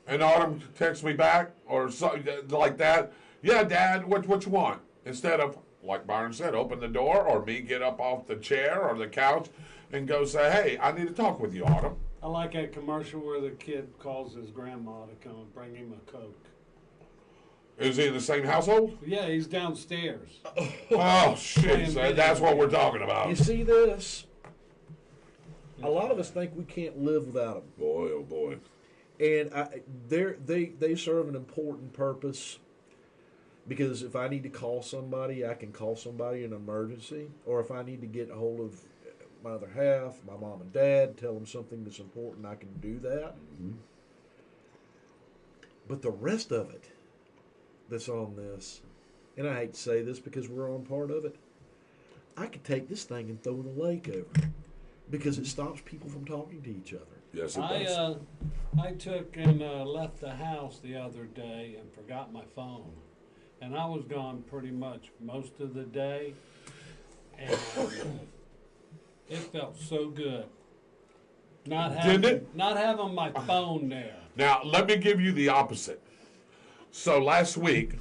And Autumn texts me back or something like that. Yeah, Dad, what you want? Instead of, like Byron said, open the door, or me get up off the chair or the couch and go say, hey, I need to talk with you, Autumn. I like that commercial where the kid calls his grandma to come and bring him a Coke. Is he in the same household? Yeah, he's downstairs. Oh, shit. So that's what we're talking about. You see this? A lot of us think we can't live without them. Boy, oh boy. And they serve an important purpose, because if I need to call somebody, I can call somebody in an emergency. Or if I need to get a hold of my other half, my mom and dad, tell them something that's important, I can do that. But the rest of it that's on this, and I hate to say this because we're on part of it, I could take this thing and throw the lake over because it stops people from talking to each other. Yes, it does. I took and left the house the other day and forgot my phone. And I was gone pretty much most of the day. And it felt so good. Not having my phone there. Now, let me give you the opposite. So last week,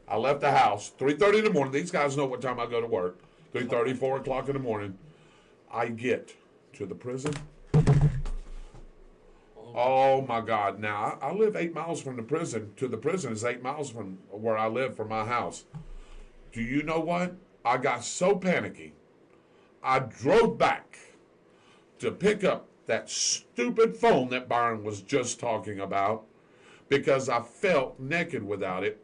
I left the house 3:30 in the morning. These guys know what time I go to work. 3:30, 4 o'clock in the morning. I get to the prison. Oh, my God. Now, I live 8 miles from the prison. To the prison is 8 miles from where I live from my house. Do you know what? I got so panicky. I drove back to pick up that stupid phone that Byron was just talking about because I felt naked without it.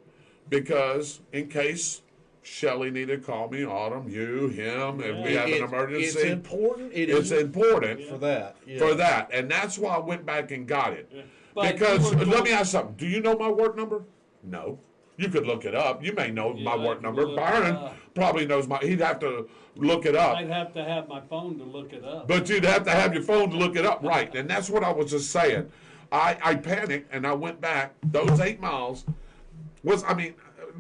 Because in case Shelly needed to call me, Autumn, you, him, and we have an emergency. It's important. It's important for that. Yeah. For that. And that's why I went back and got it. Yeah. Because, let me ask something. Do you know my work number? No. You could look it up. You may know my work number. Byron probably knows he'd have to look it up. I'd have to have my phone to look it up. But you'd have to have your phone to look it up. Right. And that's what I was just saying. I panicked and I went back. Those 8 miles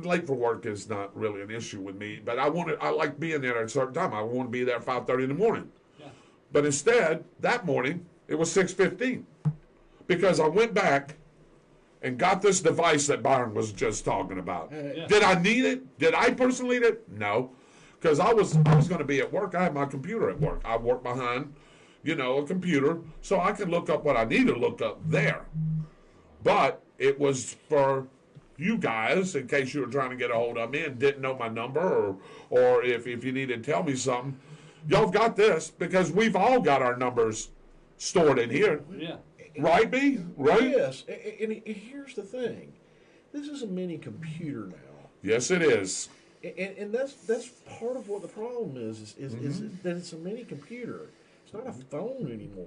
late for work is not really an issue with me, but I like being there at a certain time. I want to be there at 5:30 in the morning. Yeah. But instead, that morning, it was 6:15 because I went back and got this device that Byron was just talking about. Yeah. Did I need it? Did I personally need it? No, because I was going to be at work. I had my computer at work. I work behind, a computer, so I can look up what I need to look up there. But it was for you guys, in case you were trying to get a hold of me and didn't know my number, or if you needed to tell me something, y'all have got this because we've all got our numbers stored in here. Yeah. Right, B? Right? Yes. And here's the thing. This is a mini computer now. Yes, it is. And that's part of what the problem is that it's a mini computer. It's not a phone anymore.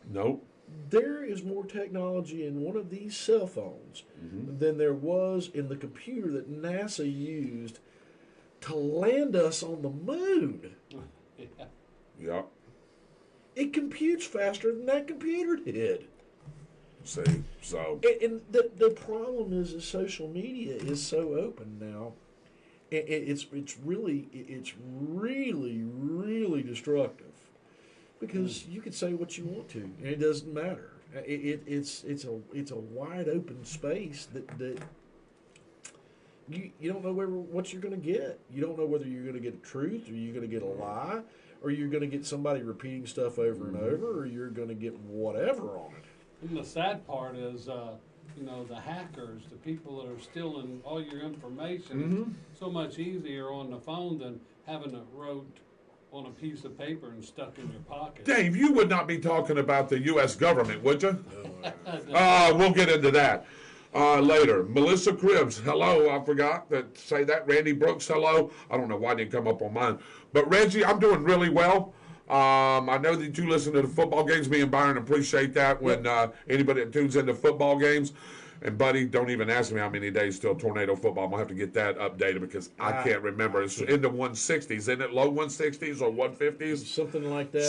Nope. There is more technology in one of these cell phones than there was in the computer that NASA used to land us on the moon. Yeah. Yep. It computes faster than that computer did. See, so. And the problem is social media is so open now. It's really destructive. Because you could say what you want to, and it doesn't matter. It's a wide open space that you don't know what you're going to get. You don't know whether you're going to get a truth, or you're going to get a lie, or you're going to get somebody repeating stuff over and over, or you're going to get whatever on it. And the sad part is, the hackers, the people that are stealing all your information, it's so much easier on the phone than having it wrote on a piece of paper and stuck in your pocket. Dave, you would not be talking about the U.S. government, would you? We'll get into that later. Melissa Cribbs, hello. I forgot to say that. Randy Brooks, hello. I don't know why it didn't come up on mine. But Reggie, I'm doing really well. I know that you listen to the football games. Me and Byron appreciate that when anybody that tunes into football games. And, buddy, don't even ask me how many days till tornado football. I'm going to have to get that updated because I can't remember. It's in the 160s. Isn't it low 160s or 150s? Something like that.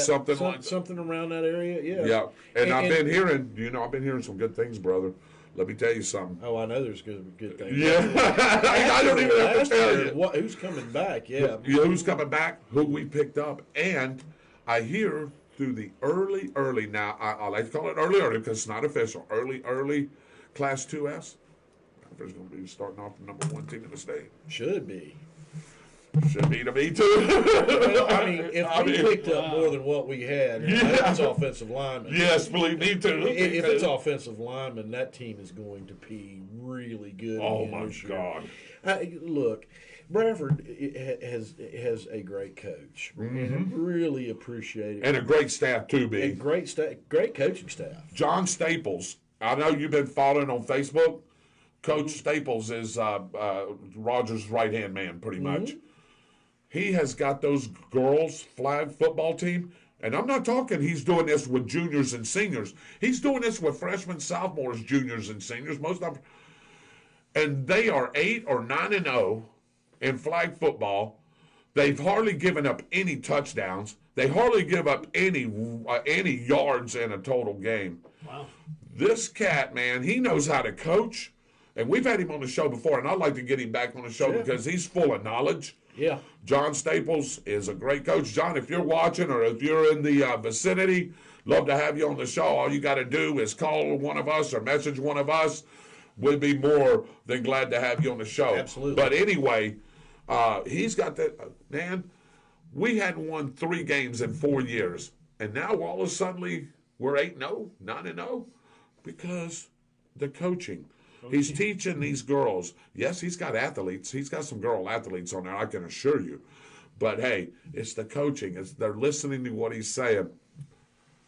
Something around that area, yeah. Yeah. And I've been hearing some good things, brother. Let me tell you something. Oh, I know there's good things. Yeah. I don't even have to tell you. Who's coming back, yeah. Who's coming back, who we picked up. And I hear through the early, now, I like to call it early because it's not official, early Class 2S. It's going to be starting off the number 1 team in the state. Should be. Should be to me, too. Well, if we picked up more than what we had, that's offensive linemen. Yes, believe me, too. If it's offensive linemen, that team is going to be really good. Oh, my God. Look, Bradford has a great coach. And I really appreciate it. And a great staff, too, B. And great coaching staff. John Staples. I know you've been following on Facebook. Coach Staples is Rodgers' right-hand man, pretty much. He has got those girls' flag football team, And I'm not talking he's doing this with juniors and seniors. He's doing this with freshmen, sophomores, juniors, and seniors. Most of them. And they are 8 or 9-0 in flag football. They've hardly given up any touchdowns. They hardly give up any yards in a total game. Wow. This cat, man, he knows how to coach. And we've had him on the show before, and I'd like to get him back on the show because he's full of knowledge. Yeah. John Staples is a great coach. John, if you're watching or if you're in the vicinity, love to have you on the show. All you got to do is call one of us or message one of us. We'd be more than glad to have you on the show. Absolutely. But anyway, he's got that. Man, we hadn't won 3 games in 4 years. And now all of a sudden we're 8-0, 9-0 because the coaching. He's teaching these girls. Yes, he's got athletes. He's got some girl athletes on there, I can assure you. But, hey, it's the coaching. They're listening to what he's saying.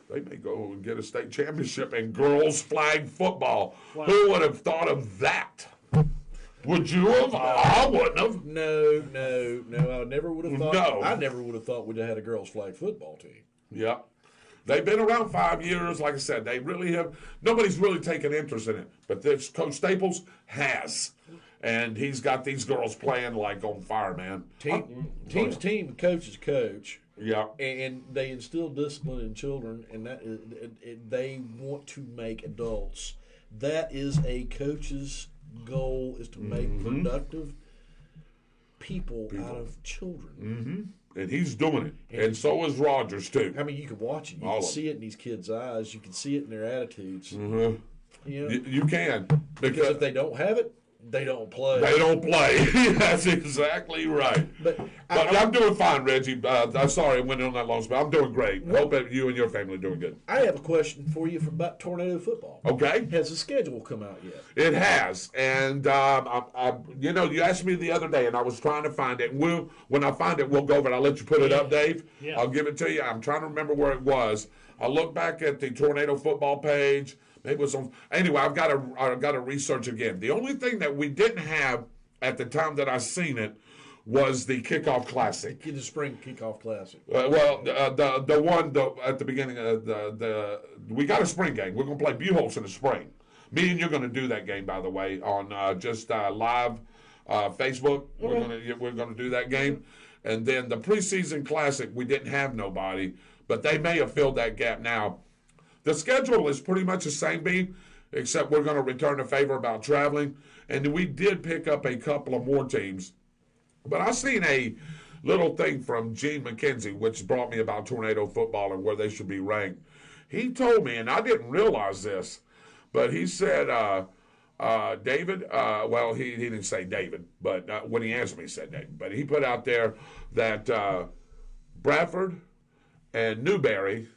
They may go and get a state championship in girls flag football. Wow. Who would have thought of that? Would you have? I wouldn't have. No. I never would have thought. No. I never would have thought we'd have had a girls flag football team. Yeah. They've been around 5 years. Like I said, they really have. Nobody's really taken interest in it. But this Coach Staples has. And he's got these girls playing like on fire, man. Team's team, coach is coach. Yeah. And they instill discipline in children, and that is, they want to make adults. That is a coach's goal, is to make productive people out of children. Mm-hmm. And he's doing it. And so is Rodgers, too. I mean, you can watch it. You can see it in these kids' eyes. You can see it in their attitudes. Mm-hmm. You know? You can. Because if they don't have it, they don't play. They don't play. That's exactly right. But I'm doing fine, Reggie. I'm sorry I went on that long spell. I'm doing great. Hope that you and your family are doing good. I have a question for you about tornado football. Okay. Has the schedule come out yet? It has. And, you asked me the other day, and I was trying to find it. When I find it, we'll go over it. I'll let you put it up, Dave. Yeah. I'll give it to you. I'm trying to remember where it was. I look back at the tornado football page. Maybe it was on. Anyway, I've got to research again. The only thing that we didn't have at the time that I seen it was the kickoff classic. The spring kickoff classic. The one at the beginning of we got a spring game. We're gonna play Buchholz in the spring. Me and you're gonna do that game, by the way, on just live Facebook. Mm-hmm. We're gonna do that game, and then the preseason classic. We didn't have nobody, but they may have filled that gap now. The schedule is pretty much the same, B, except we're going to return a favor about traveling. And we did pick up a couple of more teams. But I seen a little thing from Gene McKenzie, which brought me about tornado football and where they should be ranked. He told me, and I didn't realize this, but he said, David, he didn't say David, but when he answered me, he said David. But he put out there that Bradford and Newberry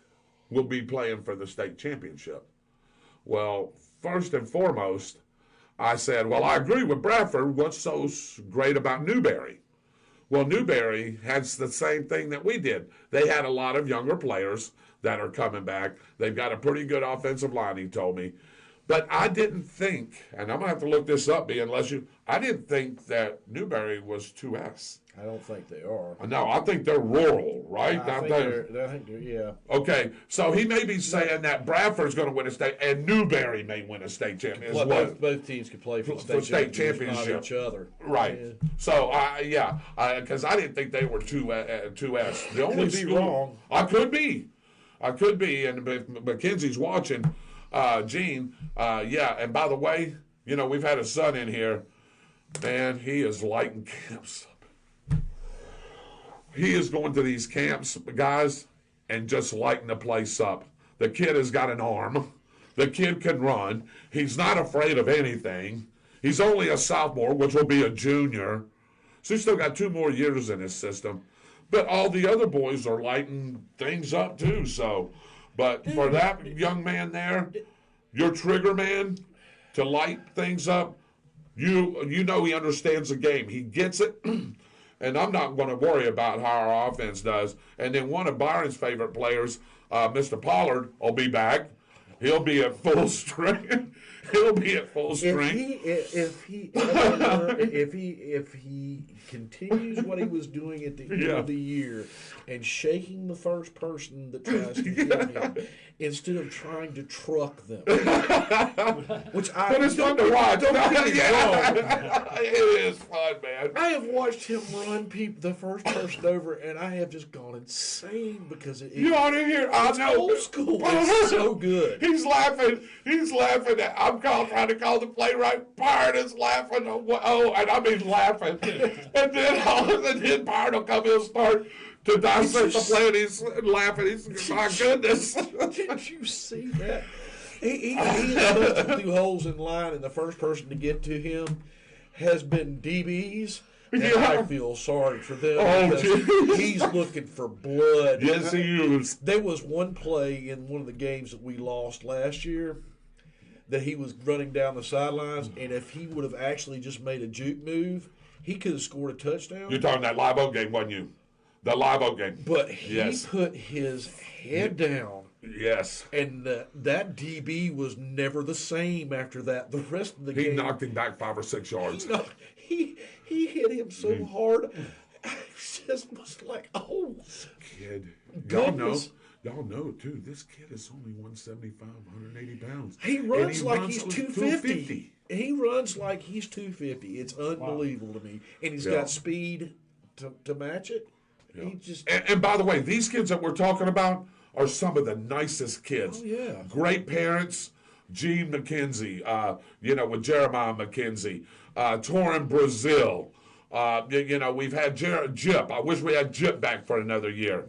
will be playing for the state championship. Well, first and foremost, I said, well, I agree with Bradford. What's so great about Newberry? Well, Newberry has the same thing that we did. They had a lot of younger players that are coming back. They've got a pretty good offensive line, he told me. But I didn't think, and I'm going to have to look this up, I didn't think that Newberry was 2S. I don't think they are. No, I think they're rural, right? I think they're, yeah. Okay, so he may be saying that Bradford's going to win a state, and Newberry may win a state championship. Well, both teams could play for the state championship. Not each other. Right. Yeah. So, because I didn't think they were 2S. The only could be wrong. I could be, and if McKenzie's watching, Gene, and by the way, we've had a son in here. Man, he is lighting camps up. He is going to these camps, guys, and just lighting the place up. The kid has got an arm. The kid can run. He's not afraid of anything. He's only a sophomore, which will be a junior. So he's still got 2 more years in his system. But all the other boys are lighting things up too. So, but for that young man there, your trigger man, to light things up, you know he understands the game. He gets it. And I'm not going to worry about how our offense does. And then one of Byron's favorite players, Mr. Pollard, will be back. He'll be at full strength. He'll be at full strength. If he continues what he was doing at the end of the year and shaking the first person that tries to get him instead of trying to truck them, which But it's fun to watch. It is fun, man. I have watched him run the first person over, and I have just gone insane because You ought to hear. I know. old school. It's so good. He's laughing. I'm trying to call the play right. Byron is laughing. Oh, and I mean laughing. And then Byron will come in and start to dissect the play, and he's laughing. He's, my goodness. Did you see that? He busted through holes in line, and the first person to get to him has been DBs. And I feel sorry for them because he's looking for blood. Yes, he is. There was one play in one of the games that we lost last year that he was running down the sidelines, and if he would have actually just made a juke move, he could have scored a touchdown. You're talking that Live Oak game, wasn't you? The Live Oak game. But he put his head down. Yes. And that DB was never the same after that. The rest of the game. He knocked him back 5 or 6 yards. He hit him so hard. I just was like, oh. Kid. Goodness. Y'all know, too, this kid is only 175, 180 pounds. He runs like he's 250. He runs like he's 250. It's unbelievable to me. And he's got speed to match it. Yeah. He just. And by the way, these kids that we're talking about are some of the nicest kids. Oh, yeah. Great parents. Gene McKenzie, with Jeremiah McKenzie, Torin Brazil. We've had Jip. I wish we had Jip back for another year.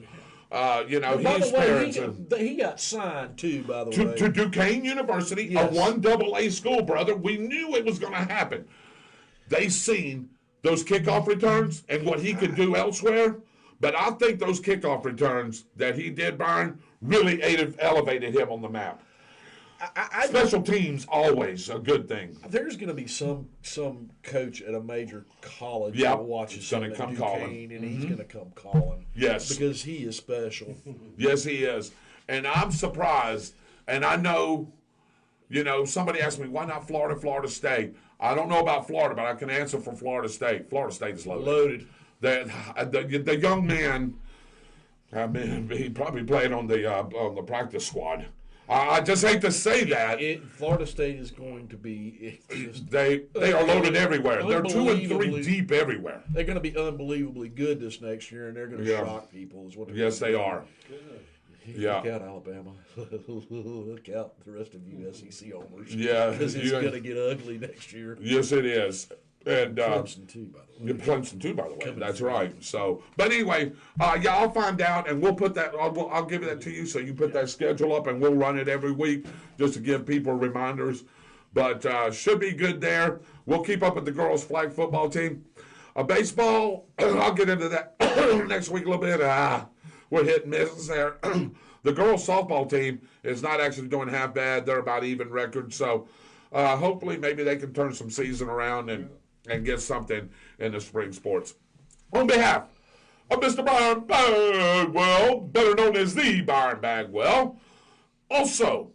By His the way, parents. he got signed too. By the way, To Duquesne University, a 1AA school, brother. We knew it was going to happen. They seen those kickoff returns and what he could do elsewhere. But I think those kickoff returns that he did, Byron, really elevated him on the map. Special teams always a good thing. There's going to be some coach at a major college Yep. that watches He's gonna him at come Duquesne, calling. and he's going to come calling. Yes. Because he is special. Yes, he is. And I'm surprised. And I know, somebody asked me, why not Florida State? I don't know about Florida, but I can answer for Florida State. Florida State is loaded. The young man, he probably played on the practice squad. I just hate to say that. Florida State is going to be. They are loaded everywhere. They're 2 and 3 deep everywhere. They're going to be unbelievably good this next year, and they're going to shock people. Is what yes, they are. Yeah. Look out, Alabama. Look out, the rest of you SEC owners. Yeah. Because it's going to get ugly next year. Yes, it is. And Clemson, too, by the way. Clemson, too, by the way. That's right. So, but anyway, I'll find out, and we'll put that, I'll give that to you, so you put that schedule up, and we'll run it every week just to give people reminders. But should be good there. We'll keep up with the girls' flag football team. Baseball, I'll get into that next week a little bit. We're hit and misses there. The girls' softball team is not actually doing half bad. They're about even record. So hopefully maybe they can turn some season around and get something in the spring sports. On behalf of Mr. Byron Bagwell, better known as the Byron Bagwell, also